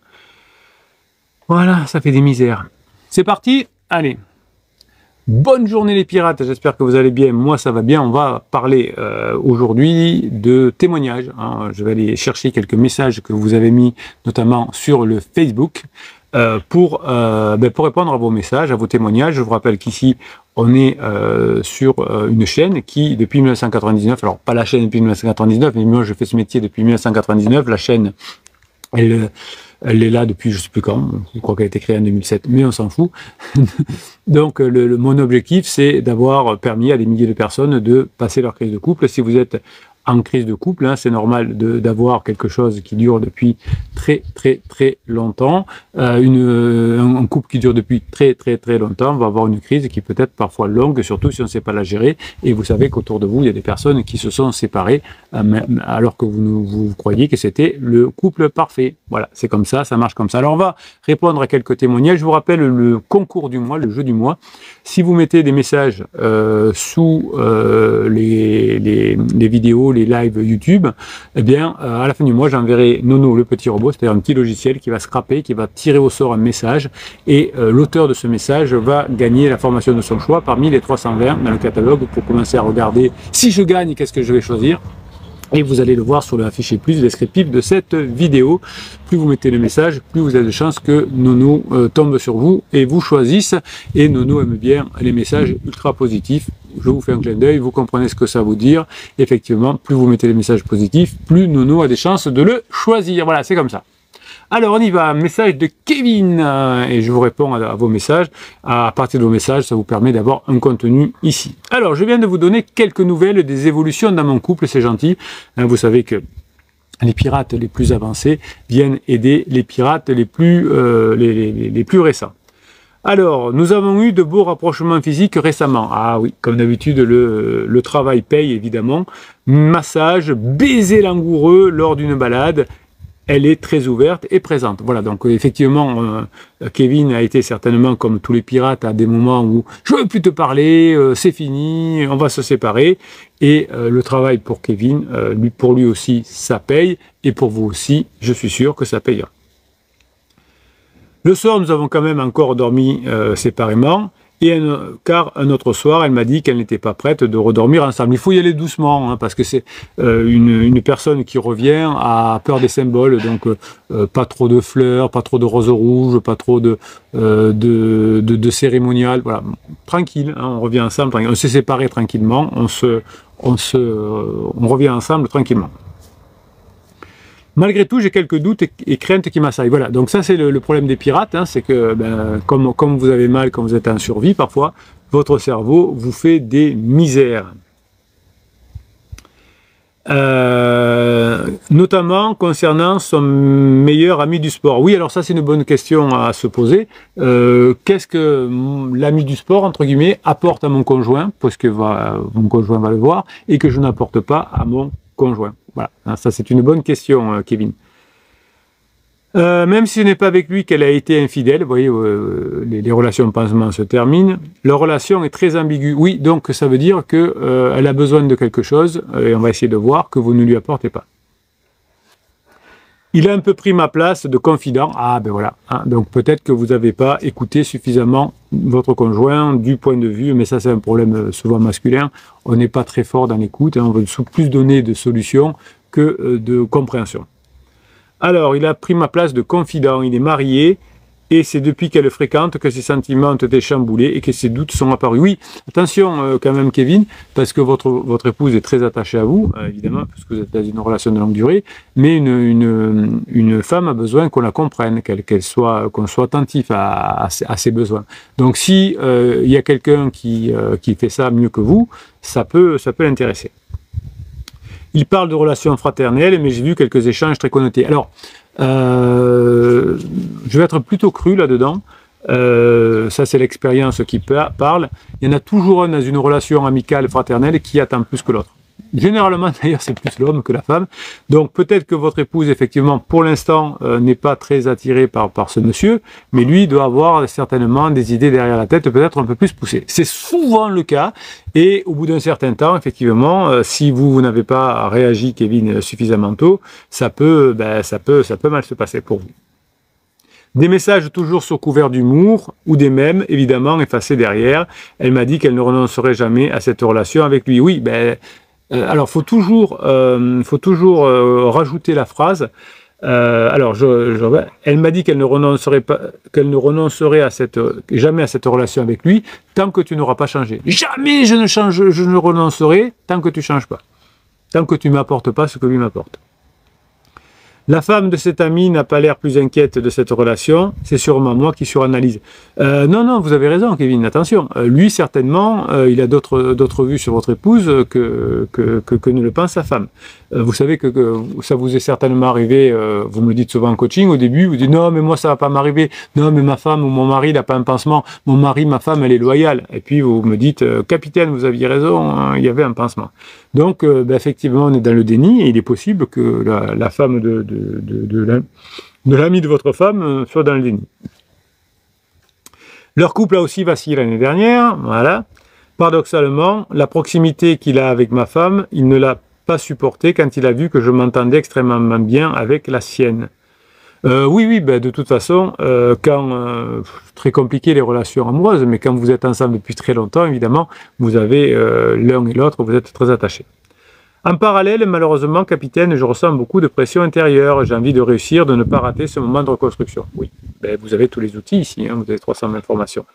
voilà, ça fait des misères. C'est parti, allez. Bonne journée les pirates, j'espère que vous allez bien, moi ça va bien. On va parler aujourd'hui de témoignages, hein. Je vais aller chercher quelques messages que vous avez mis notamment sur le Facebook pour répondre à vos messages, à vos témoignages. Je vous rappelle qu'ici on est sur une chaîne qui depuis 1999, alors pas la chaîne depuis 1999, mais moi je fais ce métier depuis 1999, la chaîne elle est là depuis je ne sais plus quand, je crois qu'elle a été créée en 2007, mais on s'en fout. Donc mon objectif, c'est d'avoir permis à des milliers de personnes de passer leur crise de couple. Si vous êtes en crise de couple, hein, c'est normal d'avoir quelque chose qui dure depuis très longtemps. Un couple qui dure depuis très longtemps va avoir une crise qui peut être parfois longue, surtout si on ne sait pas la gérer. Et vous savez qu'autour de vous, il y a des personnes qui se sont séparées alors que vous croyez que c'était le couple parfait. Voilà, c'est comme ça marche comme ça. Alors on va répondre à quelques témoignages. Je vous rappelle le concours du mois, le jeu du mois. Si vous mettez des messages sous les vidéos, les lives YouTube, eh bien, à la fin du mois, j'enverrai Nono, le petit robot, c'est-à-dire un petit logiciel qui va scraper, qui va tirer au sort un message, et l'auteur de ce message va gagner la formation de son choix parmi les 320 dans le catalogue pour commencer à regarder si je gagne, qu'est-ce que je vais choisir. Et vous allez le voir sur le affiché plus descriptif de cette vidéo. Plus vous mettez le message, plus vous avez de chances que Nono tombe sur vous et vous choisisse. Et Nono aime bien les messages ultra positifs. Je vous fais un clin d'œil, vous comprenez ce que ça veut dire. Effectivement, plus vous mettez les messages positifs, plus Nono a des chances de le choisir. Voilà, c'est comme ça. Alors on y va, message de Kevin, et je vous réponds à vos messages. À partir de vos messages, ça vous permet d'avoir un contenu ici. Alors je viens de vous donner quelques nouvelles des évolutions dans mon couple, c'est gentil. Vous savez que les pirates les plus avancés viennent aider les pirates les plus récents. Alors, nous avons eu de beaux rapprochements physiques récemment. Ah oui, comme d'habitude, le travail paye évidemment. Massage, baiser langoureux lors d'une balade. Elle est très ouverte et présente. Voilà, donc effectivement, Kevin a été certainement, comme tous les pirates, à des moments où je ne veux plus te parler, c'est fini, on va se séparer. Et le travail pour Kevin, pour lui aussi, ça paye. Et pour vous aussi, je suis sûr que ça payera. Le soir, nous avons quand même encore dormi séparément. Car un autre soir, elle m'a dit qu'elle n'était pas prête de redormir ensemble. Il faut y aller doucement, hein, parce que c'est une personne qui revient à peur des symboles, donc pas trop de fleurs, pas trop de roses rouges, pas trop de cérémonial. Voilà, tranquille, hein, on revient ensemble, tranquille. On s'est séparés tranquillement, on revient ensemble tranquillement. Malgré tout, j'ai quelques doutes et craintes qui m'assaillent. Voilà, donc ça c'est le problème des pirates, hein, c'est que comme vous avez mal quand vous êtes en survie, parfois, votre cerveau vous fait des misères. Notamment concernant son meilleur ami du sport. Oui, alors ça c'est une bonne question à se poser. Qu'est-ce que l'ami du sport, entre guillemets, apporte à mon conjoint, parce que mon conjoint va le voir, et que je n'apporte pas à mon conjoint. Voilà, ça c'est une bonne question, Kevin. Même si ce n'est pas avec lui qu'elle a été infidèle, vous voyez, les relations pansement se terminent, leur relation est très ambiguë. Oui, donc ça veut dire qu'elle a besoin de quelque chose, et on va essayer de voir que vous ne lui apportez pas. Il a un peu pris ma place de confident. Ah ben voilà, hein, donc peut-être que vous n'avez pas écouté suffisamment votre conjoint du point de vue, mais ça c'est un problème souvent masculin, on n'est pas très fort dans l'écoute, hein, on veut plus donner de solutions que de compréhension. Alors, il a pris ma place de confident, il est marié, et c'est depuis qu'elle fréquente que ses sentiments ont été chamboulés et que ses doutes sont apparus. Oui, attention quand même Kevin, parce que votre épouse est très attachée à vous, évidemment, parce que vous êtes dans une relation de longue durée, mais une femme a besoin qu'on la comprenne, qu'on soit attentif à ses besoins. Donc si il y a quelqu'un qui fait ça mieux que vous, ça peut l'intéresser. Il parle de relations fraternelles, mais j'ai vu quelques échanges très connotés. Alors, je vais être plutôt cru là-dedans. Ça, c'est l'expérience qui parle. Il y en a toujours un dans une relation amicale, fraternelle, qui attend plus que l'autre. Généralement, d'ailleurs, c'est plus l'homme que la femme. Donc, peut-être que votre épouse, effectivement, pour l'instant, n'est pas très attirée par ce monsieur, mais lui doit avoir certainement des idées derrière la tête, peut-être un peu plus poussées. C'est souvent le cas, et au bout d'un certain temps, effectivement, si vous n'avez pas réagi, Kevin, suffisamment tôt, ça peut mal se passer pour vous. Des messages toujours sous couvert d'humour, ou des mèmes, évidemment, effacés derrière. Elle m'a dit qu'elle ne renoncerait jamais à cette relation avec lui. Oui, alors, faut toujours rajouter la phrase. Elle m'a dit qu'elle ne renoncerait jamais à cette relation avec lui tant que tu n'auras pas changé. Jamais je ne renoncerai tant que tu changes pas, tant que tu m'apportes pas ce que lui m'apporte. La femme de cet ami n'a pas l'air plus inquiète de cette relation, c'est sûrement moi qui suranalyse. Non, vous avez raison, Kevin, attention. Lui, certainement, il a d'autres vues sur votre épouse que ne le pense sa femme. Vous savez que ça vous est certainement arrivé, vous me le dites souvent en coaching, au début, vous dites non, mais moi ça va pas m'arriver, non, mais ma femme ou mon mari n'a pas un pansement, mon mari, ma femme, elle est loyale. Et puis vous me dites, capitaine, vous aviez raison, hein, il y avait un pansement. Donc, effectivement, on est dans le déni, et il est possible que la femme de l'ami de votre femme soit dans le déni. Leur couple a aussi vacillé l'année dernière, voilà. Paradoxalement, la proximité qu'il a avec ma femme, il ne l'a pas supporté quand il a vu que je m'entendais extrêmement bien avec la sienne. Oui, de toute façon, très compliqué les relations amoureuses, mais quand vous êtes ensemble depuis très longtemps, évidemment, vous avez l'un et l'autre, vous êtes très attachés. En parallèle, malheureusement, capitaine, je ressens beaucoup de pression intérieure. J'ai envie de réussir, de ne pas rater ce moment de reconstruction. Oui, vous avez tous les outils ici, hein, vous avez 300 informations.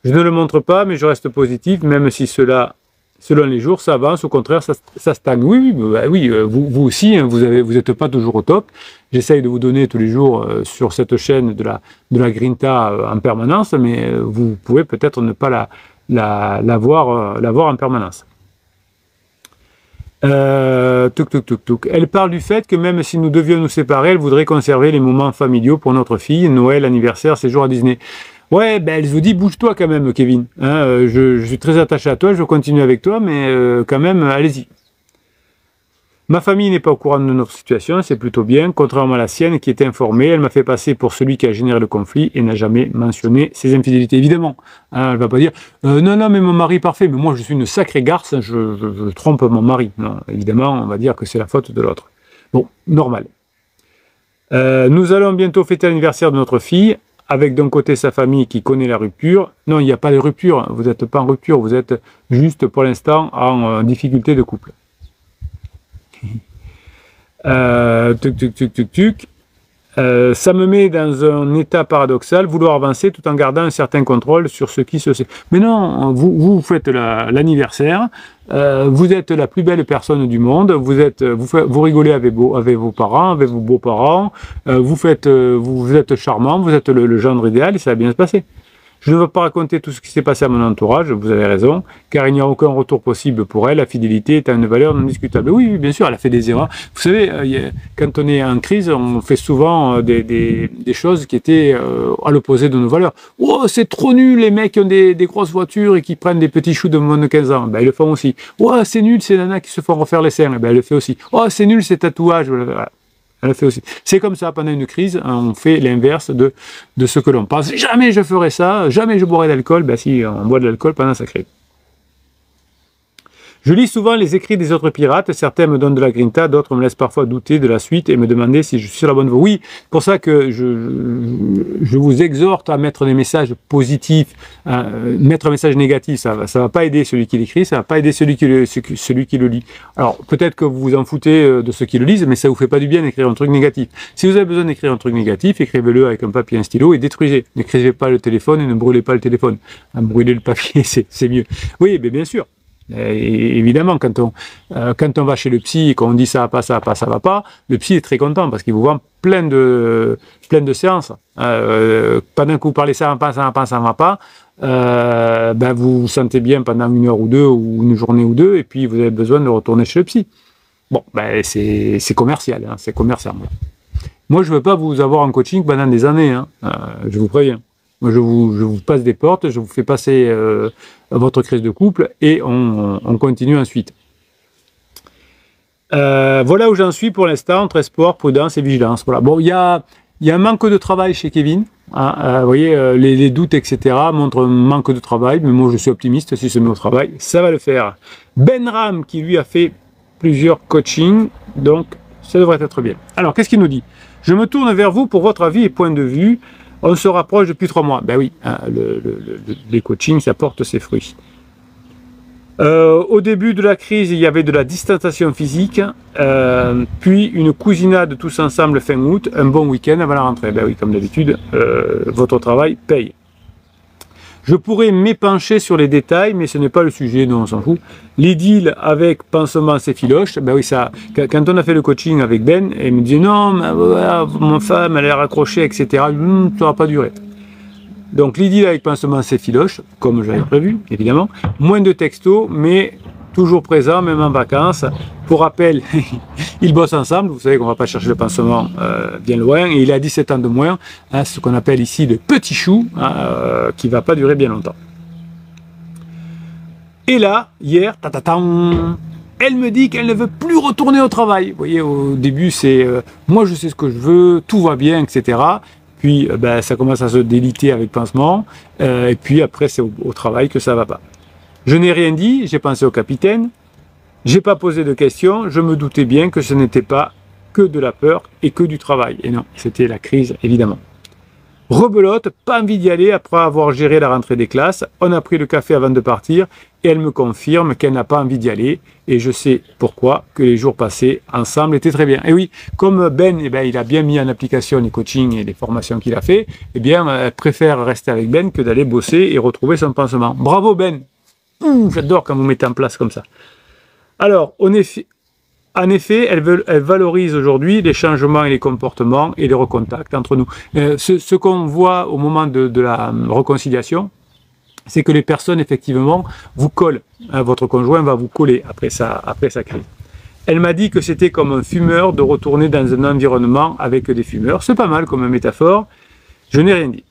Je ne le montre pas, mais je reste positif, même si cela, selon les jours, ça avance, au contraire, ça stagne. Oui, vous aussi, hein, vous n'êtes pas toujours au top. J'essaye de vous donner tous les jours sur cette chaîne de la Grinta en permanence, mais vous pouvez peut-être ne pas la voir en permanence. Elle parle du fait que même si nous devions nous séparer, elle voudrait conserver les moments familiaux pour notre fille, Noël, anniversaire, séjour à Disney. Ouais, elle vous dit, bouge-toi quand même, Kevin. Hein, je suis très attaché à toi, je continue avec toi, mais quand même, allez-y. Ma famille n'est pas au courant de notre situation, c'est plutôt bien, contrairement à la sienne qui est informée. Elle m'a fait passer pour celui qui a généré le conflit et n'a jamais mentionné ses infidélités. Évidemment, hein, elle ne va pas dire non, mais mon mari est parfait, mais moi je suis une sacrée garce, je trompe mon mari. Non, évidemment, on va dire que c'est la faute de l'autre. Bon, normal. Nous allons bientôt fêter l'anniversaire de notre fille, avec d'un côté sa famille qui connaît la rupture. Non, il n'y a pas de rupture, vous n'êtes pas en rupture, vous êtes juste pour l'instant en difficulté de couple. Ça me met dans un état paradoxal, vouloir avancer tout en gardant un certain contrôle sur ce qui se sait. Mais non, vous faites l'anniversaire, vous êtes la plus belle personne du monde, vous rigolez avec vos parents, avec vos beaux-parents, vous êtes charmant, vous êtes le gendre idéal et ça va bien se passer. Je ne veux pas raconter tout ce qui s'est passé à mon entourage, vous avez raison, car il n'y a aucun retour possible pour elle, la fidélité est une valeur non discutable. Oui, bien sûr, elle a fait des erreurs. Vous savez, quand on est en crise, on fait souvent des choses qui étaient à l'opposé de nos valeurs. Oh, c'est trop nul, les mecs qui ont des grosses voitures et qui prennent des petits choux de moins de 15 ans. Ils le font aussi. Oh, c'est nul, ces nanas qui se font refaire les seins. Elle le fait aussi. Oh, c'est nul, ces tatouages. Voilà. Elle le fait aussi. C'est comme ça, pendant une crise, on fait l'inverse de ce que l'on pense. Jamais je ferai ça, jamais je boirai d'alcool. Si, on boit de l'alcool pendant sa crise. Je lis souvent les écrits des autres pirates, certains me donnent de la grinta, d'autres me laissent parfois douter de la suite et me demander si je suis sur la bonne voie. Oui, pour ça que je vous exhorte à mettre des messages positifs, mettre un message négatif, ça va pas aider celui qui l'écrit, ça va pas aider celui qui le lit. Alors, peut-être que vous vous en foutez de ceux qui le lisent, mais ça vous fait pas du bien d'écrire un truc négatif. Si vous avez besoin d'écrire un truc négatif, écrivez-le avec un papier et un stylo et détruisez. N'écrivez pas le téléphone et ne brûlez pas le téléphone. Brûler le papier, c'est mieux. Oui, mais bien sûr. Et évidemment, quand on va chez le psy et qu'on dit ça va pas, le psy est très content parce qu'il vous vend plein de séances. Pendant que vous parlez ça va pas, vous vous sentez bien pendant une heure ou deux ou une journée ou deux et puis vous avez besoin de retourner chez le psy. Bon, c'est commercial, hein, c'est commercial. Moi, je veux pas vous avoir en coaching pendant des années, hein, je vous préviens. Moi, je vous passe des portes, je vous fais passer votre crise de couple et on continue ensuite. Voilà où j'en suis pour l'instant, entre espoir, prudence et vigilance. Voilà. Bon, il y a un manque de travail chez Kevin. Hein, vous voyez, les doutes, etc. montrent un manque de travail, mais moi je suis optimiste, si se met au travail, ça va le faire. Ben Ram, qui lui a fait plusieurs coachings, donc ça devrait être bien. Alors, qu'est-ce qu'il nous dit? Je me tourne vers vous pour votre avis et point de vue. On se rapproche depuis 3 mois. Ben oui, hein, les coachings, ça porte ses fruits. Au début de la crise, il y avait de la distanciation physique, puis une cousinade tous ensemble fin août, un bon week-end avant la rentrée. Ben oui, comme d'habitude, votre travail paye. Je pourrais m'épancher sur les détails, mais ce n'est pas le sujet, non, on s'en fout. L'idylle avec pansement c'est filoche, ben oui, ça, quand on a fait le coaching avec Ben, elle me dit non, mais, mon femme, elle est raccrochée, etc. Ça va pas durer. Donc l'idylle avec pansement c'est filoche, comme j'avais prévu, évidemment. Moins de textos, mais toujours présent, même en vacances. Pour rappel, ils bossent ensemble, vous savez qu'on ne va pas chercher le pansement bien loin, et il a 17 ans de moins, hein, ce qu'on appelle ici le petit chou, hein, qui ne va pas durer bien longtemps. Et là, hier, elle me dit qu'elle ne veut plus retourner au travail. Vous voyez, au début, c'est moi je sais ce que je veux, tout va bien, etc. Puis ben, ça commence à se déliter avec pansement, et puis après c'est au travail que ça va pas. Je n'ai rien dit, j'ai pensé au capitaine, j'ai pas posé de questions, je me doutais bien que ce n'était pas que de la peur et que du travail. Et non, c'était la crise, évidemment. Rebelote, pas envie d'y aller après avoir géré la rentrée des classes. On a pris le café avant de partir et elle me confirme qu'elle n'a pas envie d'y aller. Et je sais pourquoi, que les jours passés ensemble étaient très bien. Et oui, comme Ben, eh ben, il a bien mis en application les coachings et les formations qu'il a fait, eh bien, elle préfère rester avec Ben que d'aller bosser et retrouver son pansement. Bravo Ben! J'adore quand vous mettez en place comme ça. Alors, en effet, elle valorise aujourd'hui les changements et les comportements et les recontacts entre nous. Ce qu'on voit au moment de la réconciliation, c'est que les personnes, effectivement, vous collent. Votre conjoint va vous coller après sa crise. Elle m'a dit que c'était comme un fumeur de retourner dans un environnement avec des fumeurs. C'est pas mal comme métaphore. Je n'ai rien dit.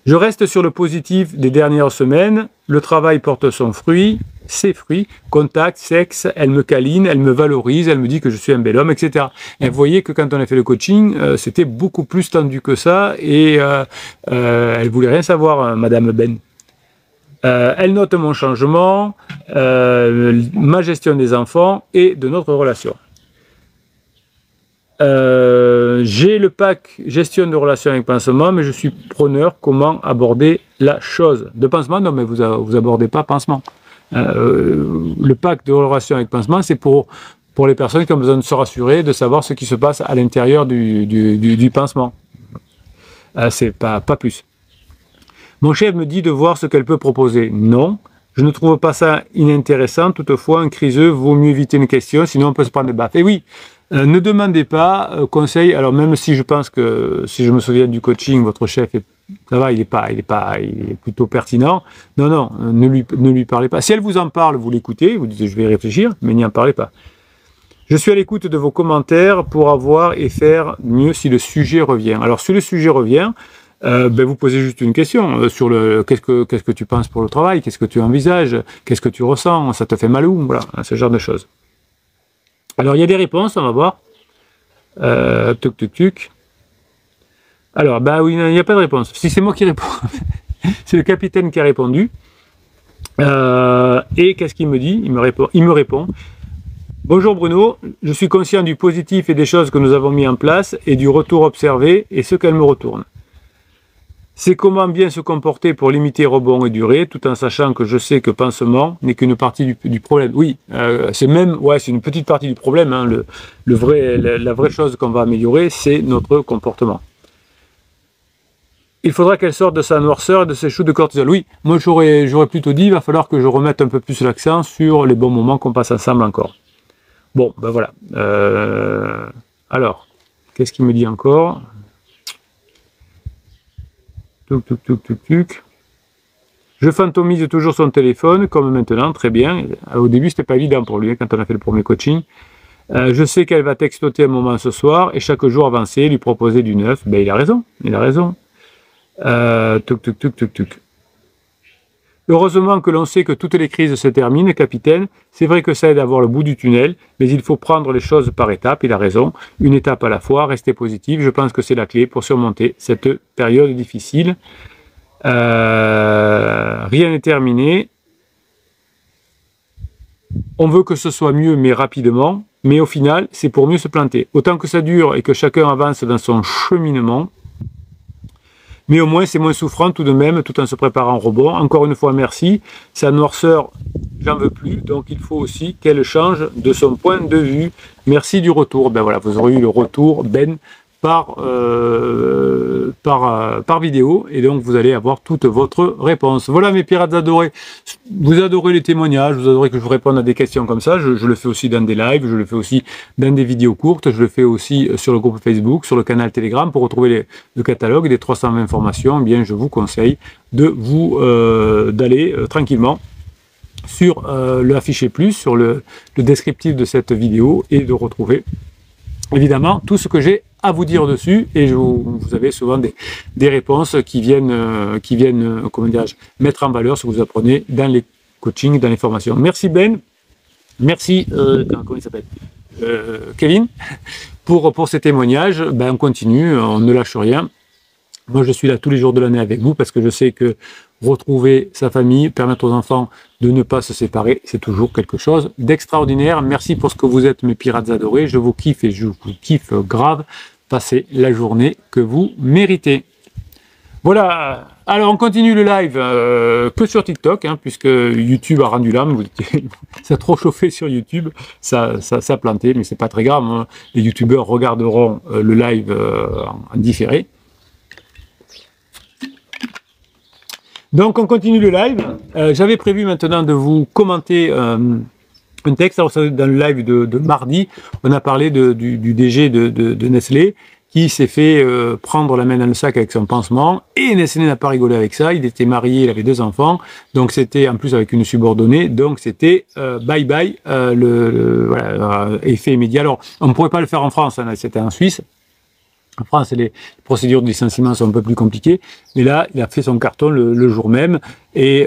Je reste sur le positif des dernières semaines. Le travail porte son fruit, ses fruits, contact, sexe, elle me câline, elle me valorise, elle me dit que je suis un bel homme, etc. Et vous voyez que quand on a fait le coaching, c'était beaucoup plus tendu que ça et elle voulait rien savoir, Madame Ben. Elle note mon changement, ma gestion des enfants et de notre relation. J'ai le pack gestion de relations avec pansement, mais je suis preneur comment aborder la chose. De pansement, non, mais vous abordez pas pansement. Le pack de relations avec pansement, c'est pour les personnes qui ont besoin de se rassurer, de savoir ce qui se passe à l'intérieur du pansement. C'est pas plus. Mon chef me dit de voir ce qu'elle peut proposer. Non, je ne trouve pas ça inintéressant. Toutefois, un criseux vaut mieux éviter une question, sinon on peut se prendre des baffes. Et oui, ne demandez pas conseil. Alors même si je pense que, si je me souviens du coaching, votre chef ça va, il est plutôt pertinent. Non, ne lui parlez pas. Si elle vous en parle, vous l'écoutez, vous dites je vais y réfléchir, mais n'y en parlez pas. Je suis à l'écoute de vos commentaires pour avoir et faire mieux si le sujet revient. Alors si le sujet revient, vous posez juste une question sur qu'est-ce que tu penses pour le travail, qu'est-ce que tu envisages, qu'est-ce que tu ressens, ça te fait mal où, voilà, ce genre de choses. Alors il y a des réponses, on va voir. Tuc. Alors oui, il n'y a pas de réponse. Si c'est moi qui réponds, c'est le capitaine qui a répondu. Et qu'est-ce qu'il me dit? Il me répond. Bonjour Bruno, je suis conscient du positif et des choses que nous avons mis en place et du retour observé et ce qu'elle me retourne. C'est comment bien se comporter pour limiter rebond et durée, tout en sachant que je sais que pansement n'est qu'une partie du problème. Oui, c'est une petite partie du problème. Hein. La vraie chose qu'on va améliorer, c'est notre comportement. Il faudra qu'elle sorte de sa noirceur et de ses choux de cortisol. Oui, moi j'aurais plutôt dit, il va falloir que je remette un peu plus l'accent sur les bons moments qu'on passe ensemble encore. Bon, voilà. Alors, qu'est-ce qu'il me dit encore ? Je fantomise toujours son téléphone, comme maintenant, très bien. Au début, c'était pas évident pour lui, quand on a fait le premier coaching. Je sais qu'elle va textoter un moment ce soir, et chaque jour avancer, lui proposer du neuf. Il a raison. Heureusement que l'on sait que toutes les crises se terminent, capitaine. C'est vrai que ça aide à voir le bout du tunnel, mais il faut prendre les choses par étapes, il a raison. Une étape à la fois, rester positif, je pense que c'est la clé pour surmonter cette période difficile. Rien n'est terminé. On veut que ce soit mieux, mais rapidement. Mais au final, c'est pour mieux se planter. Autant que ça dure et que chacun avance dans son cheminement, mais au moins c'est moins souffrant tout de même, tout en se préparant au rebond. Encore une fois, merci. Sa noirceur, j'en veux plus, donc il faut aussi qu'elle change de son point de vue. Merci du retour. Ben voilà, vous aurez eu le retour, Ben, par vidéo, et donc vous allez avoir toute votre réponse. Voilà mes pirates adorés, vous adorez les témoignages, vous adorez que je vous réponde à des questions comme ça, je le fais aussi dans des lives, je le fais aussi dans des vidéos courtes, je le fais aussi sur le groupe Facebook, sur le canal Telegram. Pour retrouver le catalogue des 320 formations, eh bien je vous conseille de vous d'aller tranquillement sur le affiché plus, sur le descriptif de cette vidéo, et de retrouver évidemment tout ce que j'ai à vous dire dessus, et vous avez souvent des réponses qui viennent comment dirais-je, mettre en valeur ce que vous apprenez dans les coachings, dans les formations. Merci Ben, merci comment il s'appelle, Kevin, pour ces témoignages. Ben, on continue, on ne lâche rien. Moi, je suis là tous les jours de l'année avec vous, parce que je sais que retrouver sa famille, permettre aux enfants de ne pas se séparer, c'est toujours quelque chose d'extraordinaire. Merci pour ce que vous êtes, mes pirates adorés. Je vous kiffe, et je vous kiffe grave. Passez la journée que vous méritez. Voilà. Alors, on continue le live que sur TikTok, hein, puisque YouTube a rendu l'âme. Ça a trop chauffé sur YouTube, ça a planté, mais c'est pas très grave, hein. Les YouTubeurs regarderont le live en différé. Donc on continue le live. J'avais prévu maintenant de vous commenter un texte. Alors dans le live de mardi, on a parlé du DG de Nestlé, qui s'est fait prendre la main dans le sac avec son pansement, et Nestlé n'a pas rigolé avec ça. Il était marié, il avait 2 enfants, donc c'était en plus avec une subordonnée, donc c'était bye bye, voilà, effet immédiat. Alors on ne pourrait pas le faire en France, hein, c'était en Suisse. En France, les procédures de licenciement sont un peu plus compliquées, mais là, il a fait son carton le jour même, et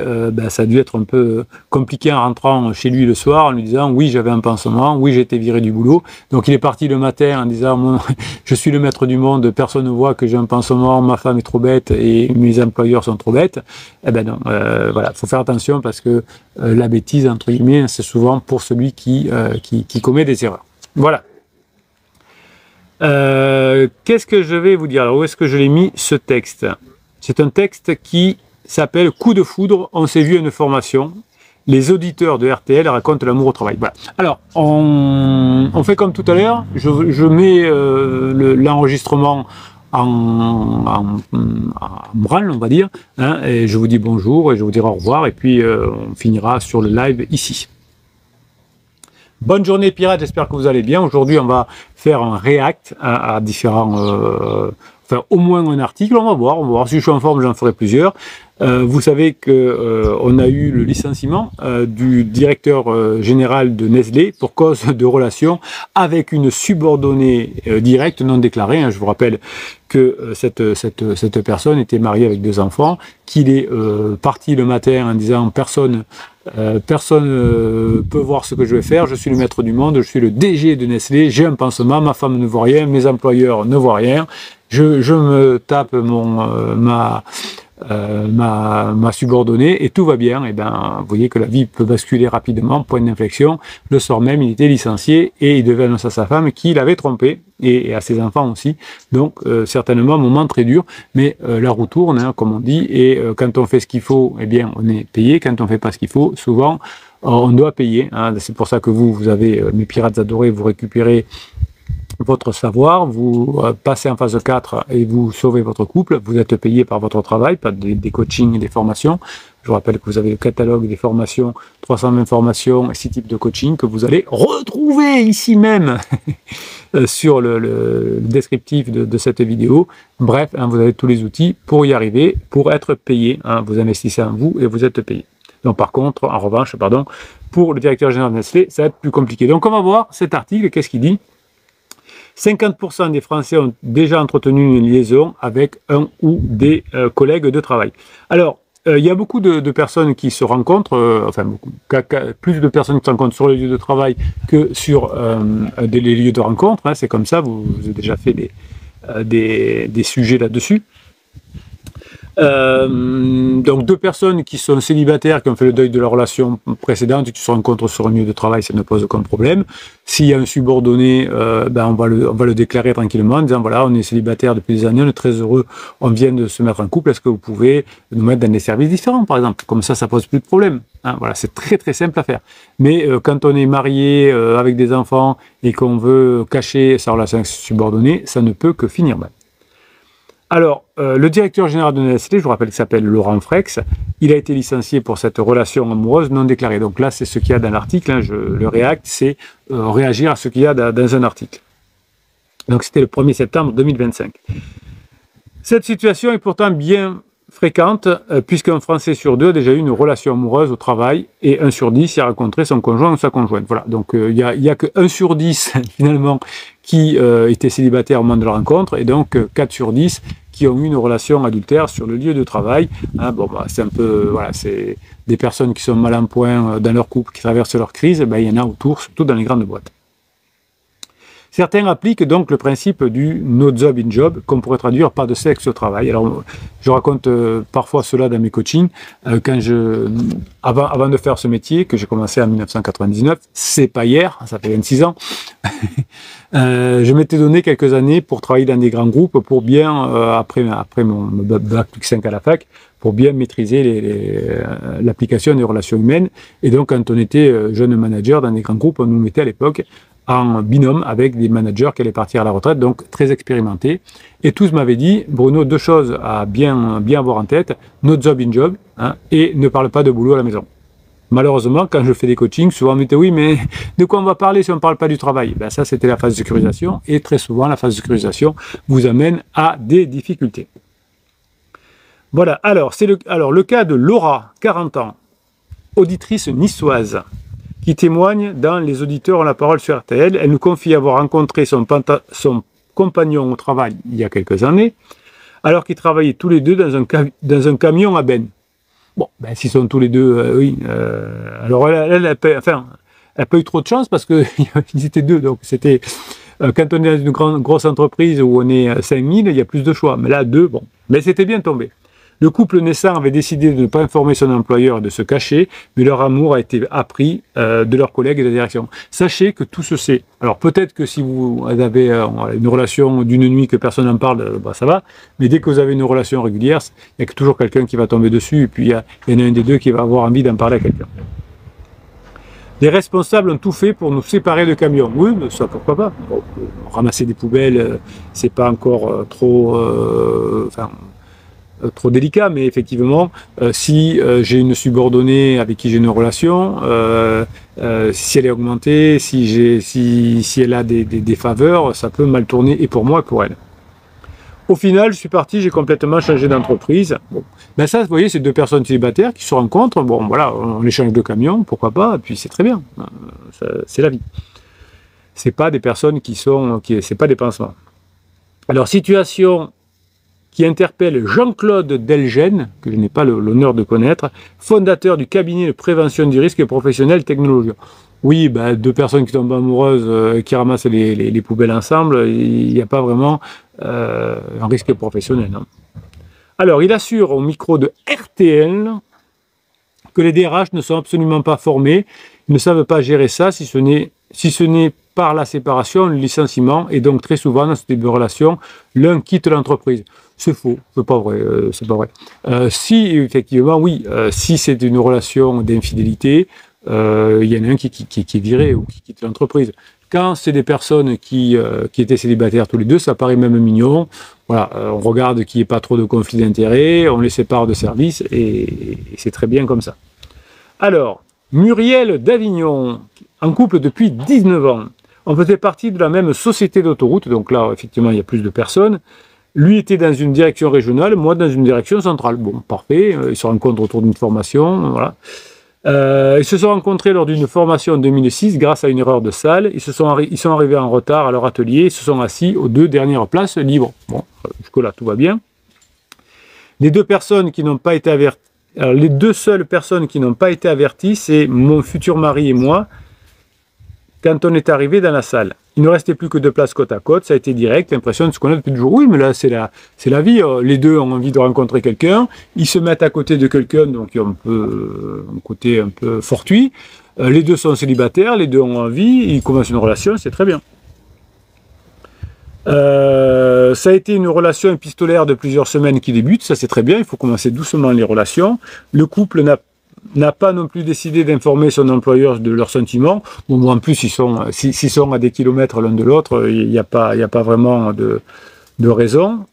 ça a dû être un peu compliqué en rentrant chez lui le soir, en lui disant « oui, j'avais un pansement, oui, j'ai été viré du boulot ». Donc il est parti le matin en disant « je suis le maître du monde, personne ne voit que j'ai un pansement, ma femme est trop bête et mes employeurs sont trop bêtes ». Eh ben non, voilà, faut faire attention, parce que la bêtise, entre guillemets, c'est souvent pour celui qui commet des erreurs. Voilà. Qu'est-ce que je vais vous dire? Alors, où est-ce que je l'ai mis, ce texte? C'est un texte qui s'appelle « Coup de foudre, on s'est vu à une formation. Les auditeurs de RTL racontent l'amour au travail ». Voilà. Alors, on fait comme tout à l'heure. Je mets l'enregistrement en branle, on va dire, hein, et je vous dis bonjour, et je vous dirai au revoir, et puis on finira sur le live ici. Bonne journée pirates, j'espère que vous allez bien. Aujourd'hui, on va faire un react à différents... enfin, au moins un article, on va voir. Si je suis en forme, j'en ferai plusieurs. Vous savez que on a eu le licenciement du directeur général de Nestlé pour cause de relations avec une subordonnée directe non déclarée, hein. Je vous rappelle que cette personne était mariée avec 2 enfants, qu'il est parti le matin en disant personne peut voir ce que je vais faire, je suis le maître du monde, je suis le DG de Nestlé, j'ai un pansement, ma femme ne voit rien, mes employeurs ne voient rien, je me tape ma subordonnée et tout va bien. Et ben, vous voyez que la vie peut basculer rapidement, point d'inflexion. Le soir même, il était licencié et il devait annoncer à sa femme qu'il avait trompé, et à ses enfants aussi. Donc, certainement, un moment très dur, mais la roue tourne, hein, comme on dit, et quand on fait ce qu'il faut, eh bien, on est payé. Quand on fait pas ce qu'il faut, souvent, on doit payer, hein. C'est pour ça que vous avez, mes pirates adorés, vous récupérez votre savoir, vous passez en phase 4 et vous sauvez votre couple, vous êtes payé par votre travail, pas des coachings et des formations. Je vous rappelle que vous avez le catalogue des formations, 320 formations et 6 types de coaching que vous allez retrouver ici même sur le descriptif de cette vidéo. Bref, hein, vous avez tous les outils pour y arriver, pour être payé, hein. Vous investissez en vous et vous êtes payé. Donc par contre, en revanche, pardon, pour le directeur général de Nestlé, ça va être plus compliqué. Donc on va voir cet article, qu'est-ce qu'il dit? 50% des Français ont déjà entretenu une liaison avec un ou des collègues de travail. Alors, Il y a beaucoup de personnes qui se rencontrent, enfin plus de personnes qui se rencontrent sur les lieux de travail que sur les lieux de rencontre. Hein, c'est comme ça, vous avez déjà fait des sujets là-dessus. Donc deux personnes qui sont célibataires, qui ont fait le deuil de leur relation précédente et qui se rencontrent sur un lieu de travail, ça ne pose aucun problème. S'il y a un subordonné, on va le déclarer tranquillement en disant voilà, on est célibataire depuis des années, on est très heureux, on vient de se mettre en couple, est-ce que vous pouvez nous mettre dans des services différents par exemple? Comme ça pose plus de problème. Hein, voilà, c'est très très simple à faire. Mais quand on est marié avec des enfants et qu'on veut cacher sa relation avec ses subordonnés, ça ne peut que finir mal. Alors, le directeur général de Nestlé, je vous rappelle qu'il s'appelle Laurent Frex, il a été licencié pour cette relation amoureuse non déclarée. Donc là, c'est ce qu'il y a dans l'article, hein, le React, c'est réagir à ce qu'il y a dans un article. Donc c'était le 1er septembre 2025. Cette situation est pourtant bien fréquente, puisqu'un Français sur deux a déjà eu une relation amoureuse au travail, et 1 sur 10 y a rencontré son conjoint ou sa conjointe. Voilà, donc il y a que 1 sur 10, finalement, qui était célibataire au moment de la rencontre, et donc 4 sur 10 qui ont eu une relation adultère sur le lieu de travail. Hein, c'est un peu, voilà, c'est des personnes qui sont mal en point dans leur couple, qui traversent leur crise, il y en a autour, surtout dans les grandes boîtes. Certains appliquent donc le principe du no job in job, qu'on pourrait traduire par de sexe au travail. Alors, je raconte parfois cela dans mes coachings. Avant de faire ce métier, que j'ai commencé en 1999, c'est pas hier, ça fait 26 ans, je m'étais donné quelques années pour travailler dans des grands groupes, pour bien, après mon bac plus 5 à la fac, pour bien maîtriser l'application des relations humaines. Et donc, quand on était jeune manager dans des grands groupes, on nous mettait à l'époque en binôme avec des managers qui allaient partir à la retraite, donc très expérimentés. Et tous m'avaient dit, Bruno, deux choses à bien avoir en tête, no job in job, hein, et ne parle pas de boulot à la maison. Malheureusement, quand je fais des coachings, souvent on me dit, oui, mais de quoi on va parler si on ne parle pas du travail? Ça, c'était la phase de sécurisation, et très souvent, la phase de sécurisation vous amène à des difficultés. Voilà, alors, le cas de Laura, 40 ans, auditrice niçoise, qui témoigne dans Les auditeurs ont la parole sur RTL. Elle nous confie avoir rencontré son compagnon au travail il y a quelques années, alors qu'ils travaillaient tous les deux dans un camion à benne. Bon, s'ils sont tous les deux, oui. Alors elle n'a pas eu trop de chance parce qu'ils étaient deux, donc c'était... quand on est dans une grosse entreprise où on est 5000, il y a plus de choix. Mais là, deux, bon. Mais c'était bien tombé. Le couple naissant avait décidé de ne pas informer son employeur et de se cacher, mais leur amour a été appris de leurs collègues et de la direction. Sachez que tout se sait. Alors peut-être que si vous avez une relation d'une nuit que personne n'en parle, ça va, mais dès que vous avez une relation régulière, il y a toujours quelqu'un qui va tomber dessus, et puis il y en a un des deux qui va avoir envie d'en parler à quelqu'un. Les responsables ont tout fait pour nous séparer de camions. Oui, mais ça, pourquoi pas. Bon, ramasser des poubelles, c'est pas encore trop délicat, mais effectivement, si j'ai une subordonnée avec qui j'ai une relation, si elle est augmentée, si elle a des faveurs, ça peut mal tourner et pour moi et pour elle. Au final, je suis parti, j'ai complètement changé d'entreprise. Bon. Ça, vous voyez, c'est deux personnes célibataires qui se rencontrent. Bon, voilà, on échange de camions, pourquoi pas, et puis c'est très bien. C'est la vie. C'est pas des personnes c'est pas des pansements. Alors, situation qui interpelle Jean-Claude Delgen, que je n'ai pas l'honneur de connaître, fondateur du cabinet de prévention du risque professionnel technologique. Oui, deux personnes qui tombent amoureuses, qui ramassent les poubelles ensemble, il n'y a pas vraiment un risque professionnel. Hein. Alors, il assure au micro de RTL que les DRH ne sont absolument pas formés, ils ne savent pas gérer ça, si ce n'est par la séparation, le licenciement, et donc très souvent dans ce type de relation, l'un quitte l'entreprise. C'est faux, c'est pas vrai, c'est pas vrai. Si effectivement, oui, si c'est une relation d'infidélité, il y en a un qui est viré ou qui quitte l'entreprise. Quand c'est des personnes qui étaient célibataires tous les deux, ça paraît même mignon. Voilà, on regarde qu'il n'y ait pas trop de conflits d'intérêts, on les sépare de service et c'est très bien comme ça. Alors, Muriel d'Avignon, en couple depuis 19 ans. On faisait partie de la même société d'autoroute, donc là, effectivement, il y a plus de personnes. Lui était dans une direction régionale, moi dans une direction centrale. Bon, parfait, ils se rencontrent autour d'une formation, voilà. Ils se sont rencontrés lors d'une formation en 2006 grâce à une erreur de salle. Ils sont arrivés en retard à leur atelier, ils se sont assis aux deux dernières places libres. Bon, jusque-là, tout va bien. Les deux personnes qui n'ont pas été Alors, les deux seules personnes qui n'ont pas été averties, c'est mon futur mari et moi, quand on est arrivé dans la salle. Il ne restait plus que 2 places côte à côte, ça a été direct, l'impression de ce qu'on a depuis toujours. Oui, mais là, c'est la vie. Les deux ont envie de rencontrer quelqu'un, ils se mettent à côté de quelqu'un, donc il y a un côté un peu fortuit. Les deux sont célibataires, les deux ont envie, ils commencent une relation, c'est très bien. Ça a été une relation épistolaire de plusieurs semaines qui débute, ça c'est très bien, il faut commencer doucement les relations. Le couple n'a pas non plus décidé d'informer son employeur de leurs sentiments. Bon, en plus, s'ils sont à des kilomètres l'un de l'autre, il n'y a pas vraiment de raison.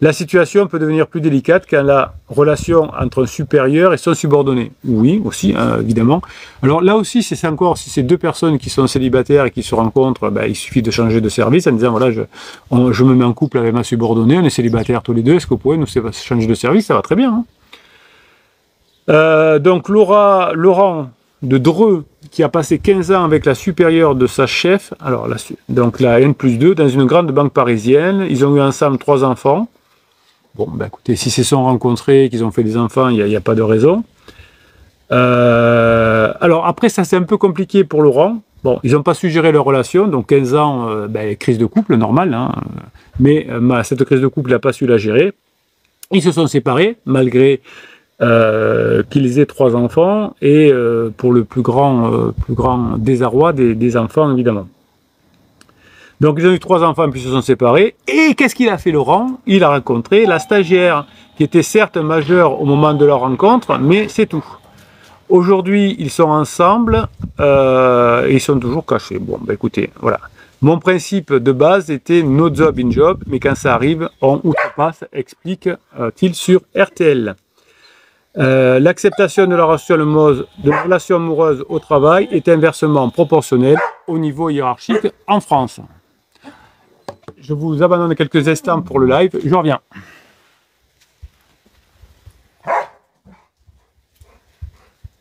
La situation peut devenir plus délicate quand la relation entre un supérieur et son subordonné. Oui, aussi, hein, évidemment. Alors là aussi, si c'est 2 personnes qui sont célibataires et qui se rencontrent, ben, il suffit de changer de service en disant, voilà, je me mets en couple avec ma subordonnée, on est célibataires tous les deux, est-ce que vous pouvez nous changer de service? Ça va très bien. Hein. Donc Laurent de Dreux, qui a passé 15 ans avec la supérieure de sa chef, alors donc la N+2, dans une grande banque parisienne. Ils ont eu ensemble 3 enfants. Bon, ben écoutez, si se sont rencontrés, qu'ils ont fait des enfants, il n'y a pas de raison. Alors après, ça c'est un peu compliqué pour Laurent. Bon, ils n'ont pas su gérer leur relation, donc 15 ans, crise de couple, normal. Hein, mais cette crise de couple, il n'a pas su la gérer. Ils se sont séparés, malgré qu'ils aient 3 enfants, et pour le plus grand désarroi des enfants, évidemment. Donc ils ont eu 3 enfants, puis ils se sont séparés. Et qu'est-ce qu'il a fait Laurent? Il a rencontré la stagiaire, qui était certes majeure au moment de leur rencontre, mais c'est tout. Aujourd'hui, ils sont ensemble, et ils sont toujours cachés. Bon, ben écoutez, voilà. Mon principe de base était no job in job, mais quand ça arrive, on outrepasse, explique-t-il sur RTL. L'acceptation de la relation amoureuse au travail est inversement proportionnelle au niveau hiérarchique en France. Je vous abandonne quelques instants pour le live, je reviens.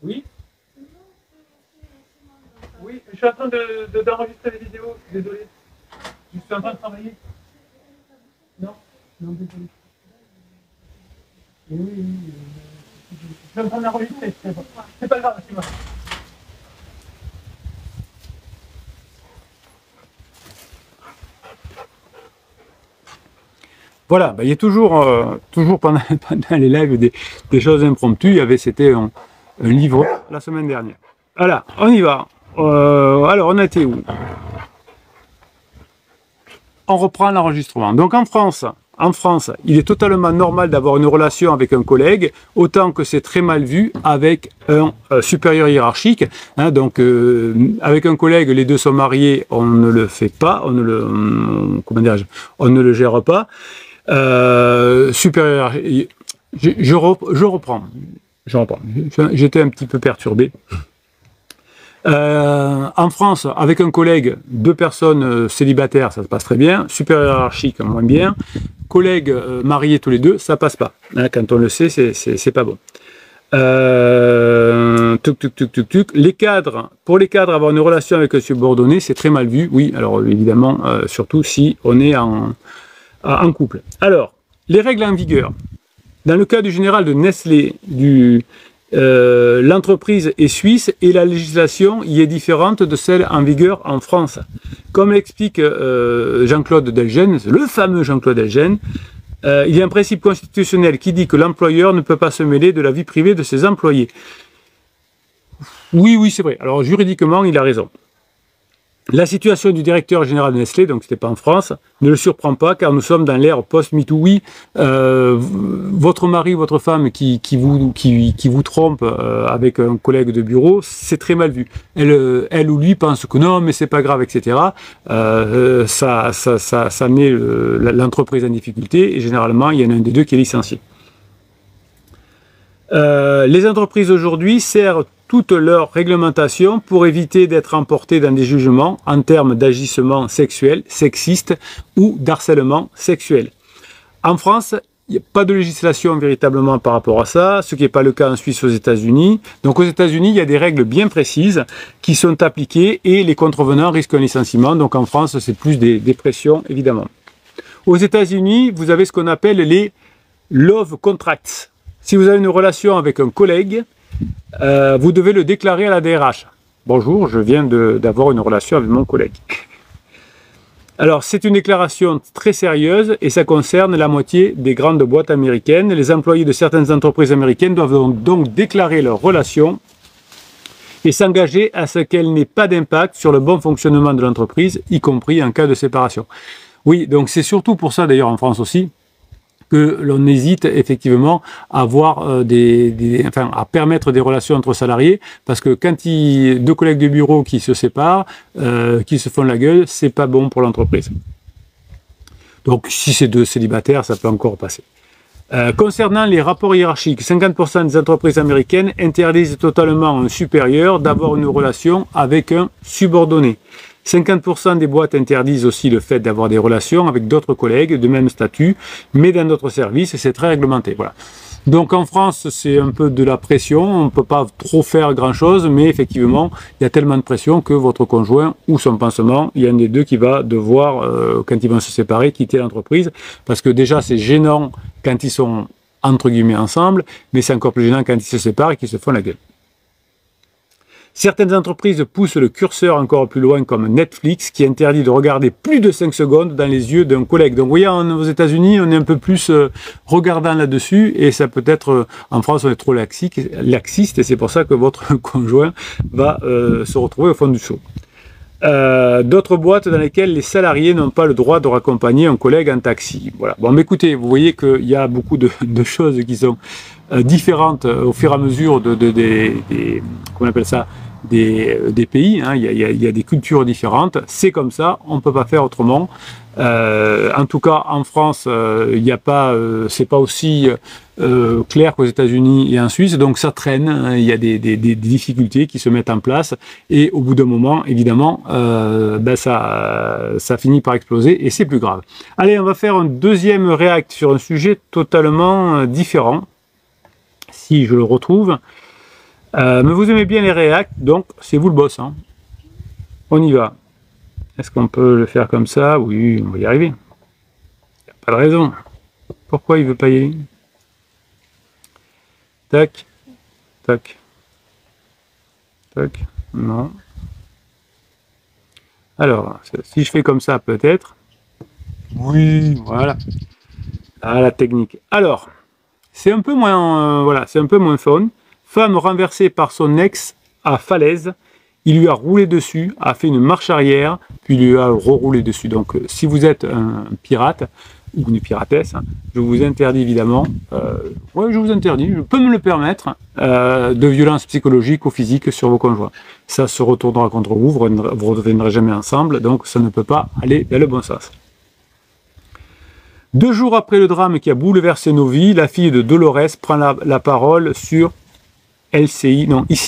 Oui? Oui, je suis en train d'enregistrer les vidéos, désolé. Je suis en train de travailler. Non, désolé. Oui. Je suis en train d'enregistrer, c'est pas grave, c'est moi. Voilà, il y a toujours pendant les lives des choses impromptues. C'était un livre la semaine dernière. Voilà, on y va. Alors, on a été où? On reprend l'enregistrement. Donc en France, il est totalement normal d'avoir une relation avec un collègue, autant que c'est très mal vu avec un supérieur hiérarchique. Hein, donc, avec un collègue, les deux sont mariés, on ne le fait pas, on ne le gère pas. Supérieur, je reprends. J'étais un petit peu perturbé. En France, avec un collègue, 2 personnes célibataires, ça se passe très bien. Supérieur hiérarchique, moins bien. Collègues mariés tous les deux, ça passe pas. Hein, quand on le sait, c'est pas bon. Pour les cadres, avoir une relation avec un subordonné, c'est très mal vu. Oui, alors évidemment, surtout si on est en couple. Alors, les règles en vigueur. Dans le cas du général de Nestlé, l'entreprise est suisse et la législation y est différente de celle en vigueur en France. Comme l'explique Jean-Claude Delgen, le fameux Jean-Claude Delgen, il y a un principe constitutionnel qui dit que l'employeur ne peut pas se mêler de la vie privée de ses employés. Oui, c'est vrai. Alors juridiquement, il a raison. La situation du directeur général de Nestlé, donc c'était pas en France, ne le surprend pas car nous sommes dans l'ère post-MeToo. Oui, votre mari, votre femme qui vous trompe avec un collègue de bureau, c'est très mal vu. Elle ou lui pense que non, mais c'est pas grave, etc. Ça met l'entreprise en difficulté et généralement il y en a un des deux qui est licencié. Les entreprises aujourd'hui servent toute leur réglementation pour éviter d'être emportées dans des jugements en termes d'agissement sexuel, sexiste ou d'harcèlement sexuel. En France, il n'y a pas de législation véritablement par rapport à ça, ce qui n'est pas le cas en Suisse, aux États-Unis. Donc aux États-Unis, il y a des règles bien précises qui sont appliquées et les contrevenants risquent un licenciement. Donc en France, c'est plus des pressions, évidemment. Aux États-Unis, vous avez ce qu'on appelle les love contracts. Si vous avez une relation avec un collègue, vous devez le déclarer à la DRH. Bonjour, je viens d'avoir une relation avec mon collègue. Alors, c'est une déclaration très sérieuse et ça concerne la moitié des grandes boîtes américaines. Les employés de certaines entreprises américaines doivent donc déclarer leur relation et s'engager à ce qu'elle n'ait pas d'impact sur le bon fonctionnement de l'entreprise, y compris en cas de séparation. Oui, donc c'est surtout pour ça, d'ailleurs en France aussi, que l'on hésite effectivement à avoir à permettre des relations entre salariés, parce que quand deux collègues de bureau qui se séparent, qui se font la gueule, c'est pas bon pour l'entreprise. Donc si c'est deux célibataires, ça peut encore passer. Concernant les rapports hiérarchiques, 50% des entreprises américaines interdisent totalement à un supérieur d'avoir une relation avec un subordonné. 50% des boîtes interdisent aussi le fait d'avoir des relations avec d'autres collègues de même statut, mais dans d'autres services, et c'est très réglementé. Voilà. Donc en France, c'est un peu de la pression, on ne peut pas trop faire grand-chose, mais effectivement, il y a tellement de pression que votre conjoint ou son pansement, il y a un des deux qui va devoir, quand ils vont se séparer, quitter l'entreprise, parce que déjà c'est gênant quand ils sont entre guillemets ensemble, mais c'est encore plus gênant quand ils se séparent et qu'ils se font la gueule. Certaines entreprises poussent le curseur encore plus loin, comme Netflix, qui interdit de regarder plus de 5 secondes dans les yeux d'un collègue. Donc vous voyez, aux États-Unis, on est un peu plus regardant là-dessus, et ça peut être, en France, on est trop laxiste, et c'est pour ça que votre conjoint va se retrouver au fond du seau. D'autres boîtes dans lesquelles les salariés n'ont pas le droit de raccompagner un collègue en taxi. Voilà. Bon, mais écoutez, vous voyez qu'il y a beaucoup de choses qui sont différentes au fur et à mesure comment on appelle ça, des pays. Hein. Il y a des cultures différentes. C'est comme ça, on ne peut pas faire autrement. En tout cas, en France, il n'y a pas, c'est pas aussi clair qu'aux États-Unis et en Suisse, donc ça traîne. Hein. Il y a des difficultés qui se mettent en place, et au bout d'un moment, évidemment, ça finit par exploser, et c'est plus grave. Allez, on va faire un deuxième react sur un sujet totalement différent, si je le retrouve. Mais vous aimez bien les reacts, donc c'est vous le boss. Hein. On y va. Est-ce qu'on peut le faire comme ça? Oui, on va y arriver. Il n'y a pas de raison. Pourquoi il ne veut pas y aller? Tac, tac, tac, non. Alors, si je fais comme ça, peut-être. Oui, voilà. Ah, la technique. Alors, c'est un peu moins, voilà, c'est un peu moins fun. Femme renversée par son ex à falaise. Il lui a roulé dessus, a fait une marche arrière, puis lui a reroulé dessus. Donc, si vous êtes un pirate ou une piratesse, je vous interdis évidemment, je vous interdis, je peux me le permettre, de violence psychologique ou physique sur vos conjoints. Ça se retournera contre vous, vous ne reviendrez jamais ensemble, donc ça ne peut pas aller dans le bon sens. 2 jours après le drame qui a bouleversé nos vies, la fille de Dolores prend la parole sur ici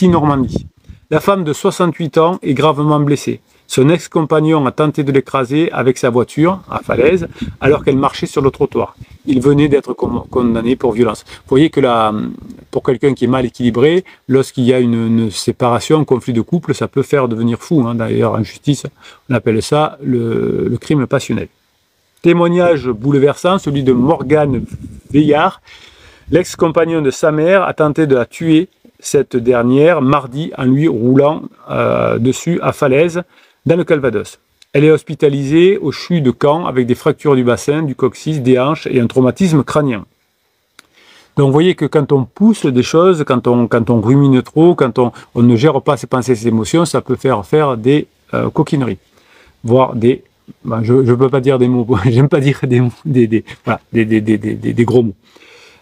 Normandie. La femme de 68 ans est gravement blessée. Son ex-compagnon a tenté de l'écraser avec sa voiture, à falaise, alors qu'elle marchait sur le trottoir. Il venait d'être condamné pour violence. Vous voyez que pour quelqu'un qui est mal équilibré, lorsqu'il y a une séparation, un conflit de couple, ça peut faire devenir fou. Hein. D'ailleurs, en justice, on appelle ça le crime passionnel. Témoignage bouleversant, celui de Morgane Veillard. L'ex-compagnon de sa mère a tenté de la tuer, cette dernière, mardi, en lui roulant dessus à falaise dans le Calvados. Elle est hospitalisée au CHU de Caen avec des fractures du bassin, du coccyx, des hanches et un traumatisme crânien. Donc vous voyez que quand on pousse des choses, quand on rumine trop, quand on ne gère pas ses pensées et ses émotions, ça peut faire des coquineries, voire des... je ne peux pas dire des mots, j'aime pas dire des gros mots.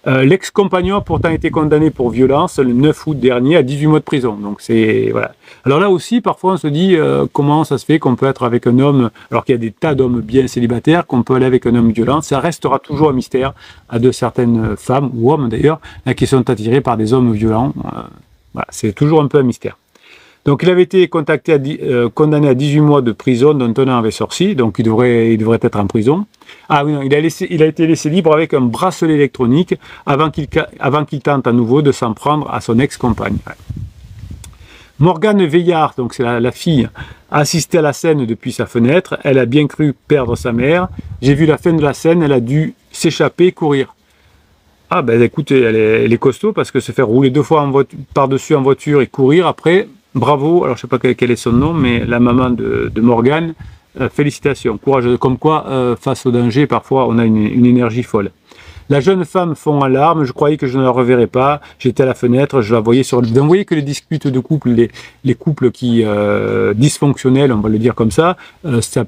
L'ex-compagnon a pourtant été condamné pour violence le 9 août dernier à 18 mois de prison. Donc c'est voilà. Alors là aussi, parfois on se dit comment ça se fait qu'on peut être avec un homme, alors qu'il y a des tas d'hommes bien célibataires, qu'on peut aller avec un homme violent. Ça restera toujours un mystère de certaines femmes ou hommes d'ailleurs qui sont attirés par des hommes violents. Voilà, c'est toujours un peu un mystère. Donc il avait été condamné à 18 mois de prison dont un an avait sorti, donc il devrait être en prison. Ah oui, non, il a été laissé libre avec un bracelet électronique avant qu'il tente à nouveau de s'en prendre à son ex-compagne. Ouais. Morgane Veillard, donc c'est la fille, a assisté à la scène depuis sa fenêtre. Elle a bien cru perdre sa mère. J'ai vu la fin de la scène, elle a dû s'échapper, courir. Ah ben écoutez, elle est costaud parce que se faire rouler 2 fois par-dessus en voiture et courir après, bravo. Alors je sais pas quel est son nom, mais la maman de Morgane, félicitations, courageuse. Comme quoi, face au danger, parfois on a une énergie folle. La jeune femme fond en larmes, je croyais que je ne la reverrais pas, j'étais à la fenêtre, je la voyais sur... Vous voyez que les disputes de couple, les couples qui dysfonctionnels, on va le dire comme ça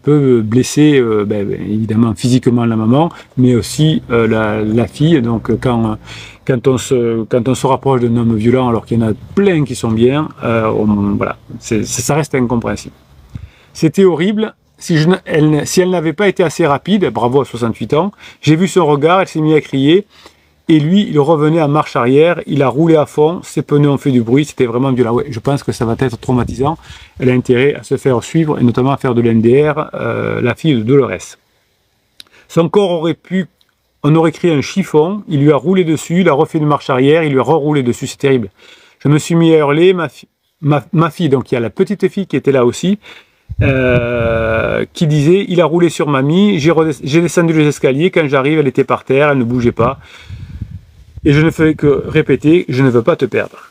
peut blesser évidemment physiquement la maman, mais aussi la fille. Donc quand on se rapproche d'un homme violent alors qu'il y en a plein qui sont bien, voilà, ça reste incompréhensible. C'était horrible. Si elle n'avait pas été assez rapide, bravo à 68 ans, j'ai vu son regard, elle s'est mise à crier, et lui, il revenait en marche arrière, il a roulé à fond, ses pneus ont fait du bruit, c'était vraiment violent. Ouais, je pense que ça va être traumatisant. Elle a intérêt à se faire suivre, et notamment à faire de l'NDR, la fille de Dolores. Son corps on aurait créé un chiffon, il lui a roulé dessus, il a refait une marche arrière, il lui a reroulé dessus, c'est terrible. Je me suis mis à hurler, ma fille, donc il y a la petite fille qui était là aussi, qui disait il a roulé sur mamie, j'ai descendu les escaliers, quand j'arrive elle était par terre, elle ne bougeait pas et je ne fais que répéter je ne veux pas te perdre.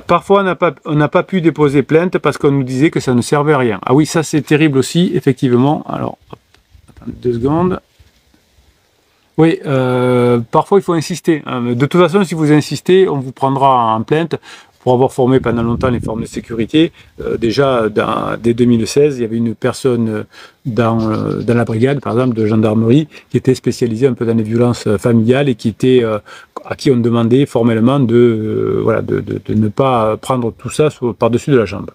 Parfois on n'a pas pu déposer plainte parce qu'on nous disait que ça ne servait à rien. Ah oui, ça c'est terrible aussi, effectivement. Alors attendez 2 secondes. Oui, parfois il faut insister, hein. De toute façon, si vous insistez, on vous prendra en plainte. Pour avoir formé pendant longtemps les formes de sécurité, déjà dès 2016, il y avait une personne dans la brigade, par exemple, de gendarmerie, qui était spécialisée un peu dans les violences familiales et à qui on demandait formellement de ne pas prendre tout ça par-dessus de la jambe.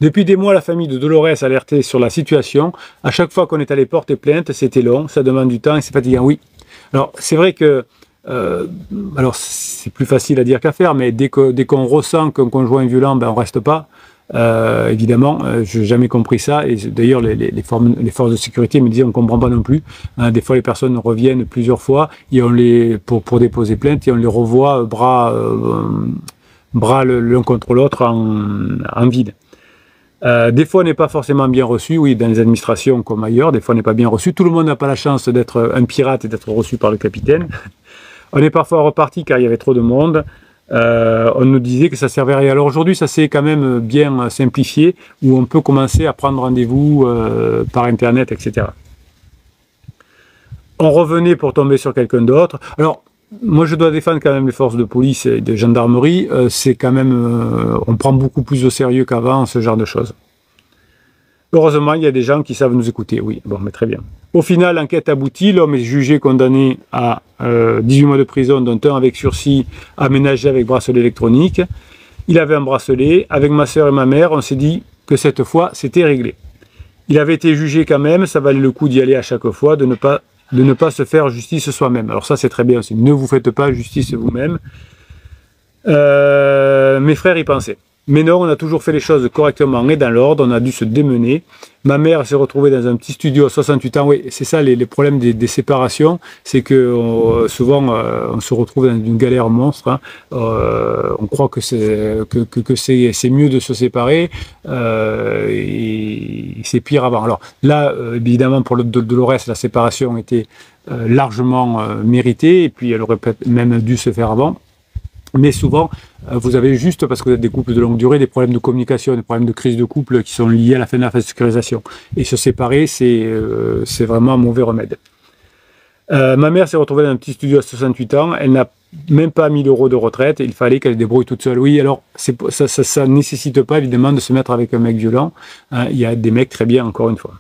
Depuis des mois, la famille de Dolores alertait sur la situation. À chaque fois qu'on est allé porter plainte, c'était long, ça demande du temps et c'est fatigant. Oui. Alors, c'est vrai que alors c'est plus facile à dire qu'à faire, mais dès qu'on ressent qu'un conjoint est violent, ben on reste pas. Évidemment, je n'ai jamais compris ça, et d'ailleurs les forces de sécurité me disaient on ne comprend pas non plus. Hein, des fois les personnes reviennent plusieurs fois et pour déposer plainte et on les revoit bras l'un contre l'autre en vide. Des fois on n'est pas forcément bien reçu, oui, dans les administrations comme ailleurs, des fois on n'est pas bien reçu. Tout le monde n'a pas la chance d'être un pirate et d'être reçu par le capitaine. On est parfois reparti car il y avait trop de monde. On nous disait que ça servait à rien. Alors aujourd'hui, ça s'est quand même bien simplifié, où on peut commencer à prendre rendez-vous par Internet, etc. On revenait pour tomber sur quelqu'un d'autre. Alors, moi, je dois défendre quand même les forces de police et de gendarmerie. C'est quand même, on prend beaucoup plus au sérieux qu'avant ce genre de choses. Heureusement, il y a des gens qui savent nous écouter. Oui, bon, mais très bien. Au final, l'enquête aboutit. L'homme est jugé, condamné à 18 mois de prison, dont 1 avec sursis, aménagé avec bracelet électronique. Il avait un bracelet. Avec ma soeur et ma mère, on s'est dit que cette fois, c'était réglé. Il avait été jugé quand même. Ça valait le coup d'y aller à chaque fois, de ne pas se faire justice soi-même. Alors ça, c'est très bien aussi. Ne vous faites pas justice vous-même. Mes frères y pensaient. Mais non, on a toujours fait les choses correctement et dans l'ordre, on a dû se démener. Ma mère s'est retrouvée dans un petit studio à 68 ans. Oui, c'est ça les problèmes des séparations, c'est que souvent on se retrouve dans une galère monstre. Hein. On croit que c'est mieux de se séparer et c'est pire avant. Alors là, évidemment, pour le Dolores, la séparation était largement méritée et puis elle aurait même dû se faire avant. Mais souvent, vous avez juste, parce que vous êtes des couples de longue durée, des problèmes de communication, des problèmes de crise de couple qui sont liés à la fin de la phase de sécurisation. Et se séparer, c'est vraiment un mauvais remède. Ma mère s'est retrouvée dans un petit studio à 68 ans. Elle n'a même pas 1000 € de retraite. Il fallait qu'elle se débrouille toute seule. Oui, alors ça ne nécessite pas évidemment de se mettre avec un mec violent. Hein, il y a des mecs très bien, encore une fois.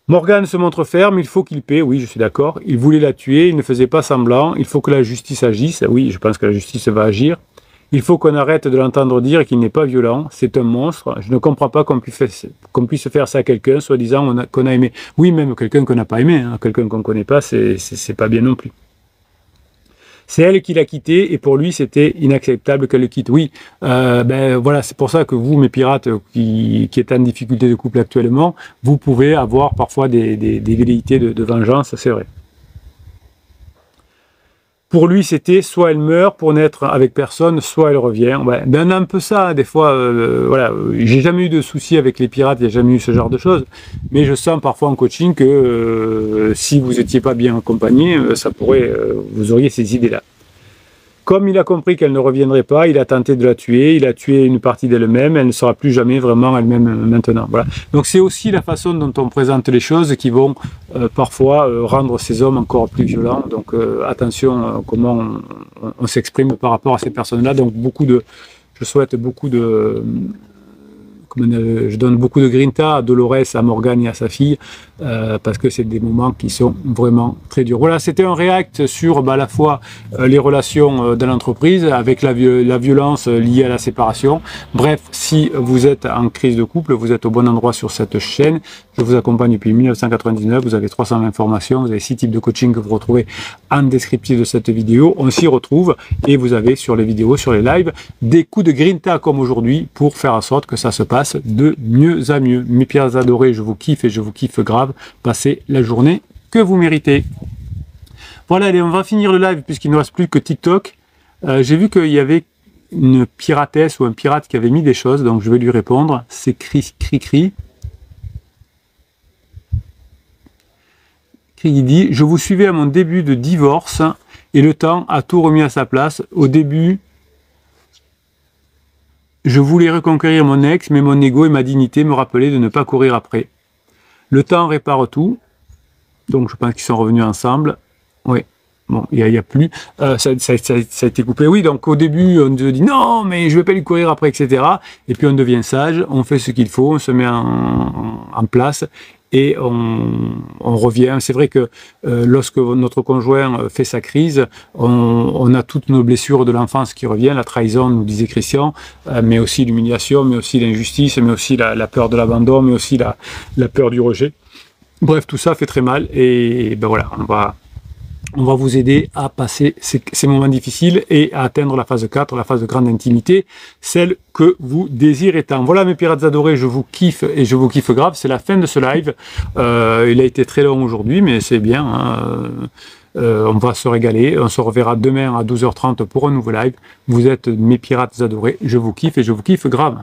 Morgane se montre ferme, il faut qu'il paie, oui, je suis d'accord. Il voulait la tuer, il ne faisait pas semblant. Il faut que la justice agisse, oui, je pense que la justice va agir. Il faut qu'on arrête de l'entendre dire qu'il n'est pas violent, c'est un monstre. Je ne comprends pas qu'on puisse faire ça à quelqu'un, soi-disant qu'on a aimé. Oui, même quelqu'un qu'on n'a pas aimé, hein, quelqu'un qu'on ne connaît pas, c'est pas bien non plus. C'est elle qui l'a quitté et pour lui c'était inacceptable qu'elle le quitte. Oui, voilà, c'est pour ça que vous, mes pirates, qui êtes en difficulté de couple actuellement, vous pouvez avoir parfois des velléités de vengeance, c'est vrai. Pour lui, c'était soit elle meurt pour n'être avec personne, soit elle revient. Ouais, ben on a un peu ça, des fois. Voilà, j'ai jamais eu de soucis avec les pirates, il n'y a jamais eu ce genre de choses. Mais je sens parfois en coaching que si vous n'étiez pas bien accompagné, ça pourrait, vous auriez ces idées-là. Comme il a compris qu'elle ne reviendrait pas, il a tenté de la tuer, il a tué une partie d'elle-même, elle ne sera plus jamais vraiment elle-même maintenant. Voilà. Donc c'est aussi la façon dont on présente les choses qui vont parfois rendre ces hommes encore plus violents. Donc attention comment on s'exprime par rapport à ces personnes-là. Donc je souhaite beaucoup de... Je donne beaucoup de grinta à Dolores, à Morgane et à sa fille, parce que c'est des moments qui sont vraiment très durs. Voilà, c'était un react sur à la fois les relations dans l'entreprise, avec la violence liée à la séparation. Bref, si vous êtes en crise de couple, vous êtes au bon endroit sur cette chaîne. Je vous accompagne depuis 1999, vous avez 320 formations, vous avez 6 types de coaching que vous retrouvez en descriptif de cette vidéo. On s'y retrouve et vous avez sur les vidéos, sur les lives, des coups de grinta comme aujourd'hui pour faire en sorte que ça se passe de mieux à mieux. Mes pierres adorées, je vous kiffe et je vous kiffe grave. Passez la journée que vous méritez. Voilà, allez, on va finir le live puisqu'il ne reste plus que TikTok. J'ai vu qu'il y avait une piratesse ou un pirate qui avait mis des choses, donc je vais lui répondre. C'est Cri. Il dit « Je vous suivais à mon début de divorce et le temps a tout remis à sa place. Au début, je voulais reconquérir mon ex, mais mon ego et ma dignité me rappelaient de ne pas courir après. Le temps répare tout. » Donc je pense qu'ils sont revenus ensemble. Oui. Bon, il y a plus. Ça a été coupé. Oui, donc au début, on se dit non, mais je vais pas lui courir après, etc. Et puis on devient sage, on fait ce qu'il faut, on se met en place et on revient. C'est vrai que lorsque notre conjoint fait sa crise, on a toutes nos blessures de l'enfance qui reviennent, la trahison, nous disait Christian, mais aussi l'humiliation, mais aussi l'injustice, mais aussi la peur de l'abandon, mais aussi la peur du rejet. Bref, tout ça fait très mal et ben voilà, on va vous aider à passer ces moments difficiles et à atteindre la phase 4, la phase de grande intimité, celle que vous désirez tant. Voilà mes pirates adorés, je vous kiffe et je vous kiffe grave. C'est la fin de ce live. Il a été très long aujourd'hui, mais c'est bien. Hein. On va se régaler. On se reverra demain à 12h30 pour un nouveau live. Vous êtes mes pirates adorés. Je vous kiffe et je vous kiffe grave.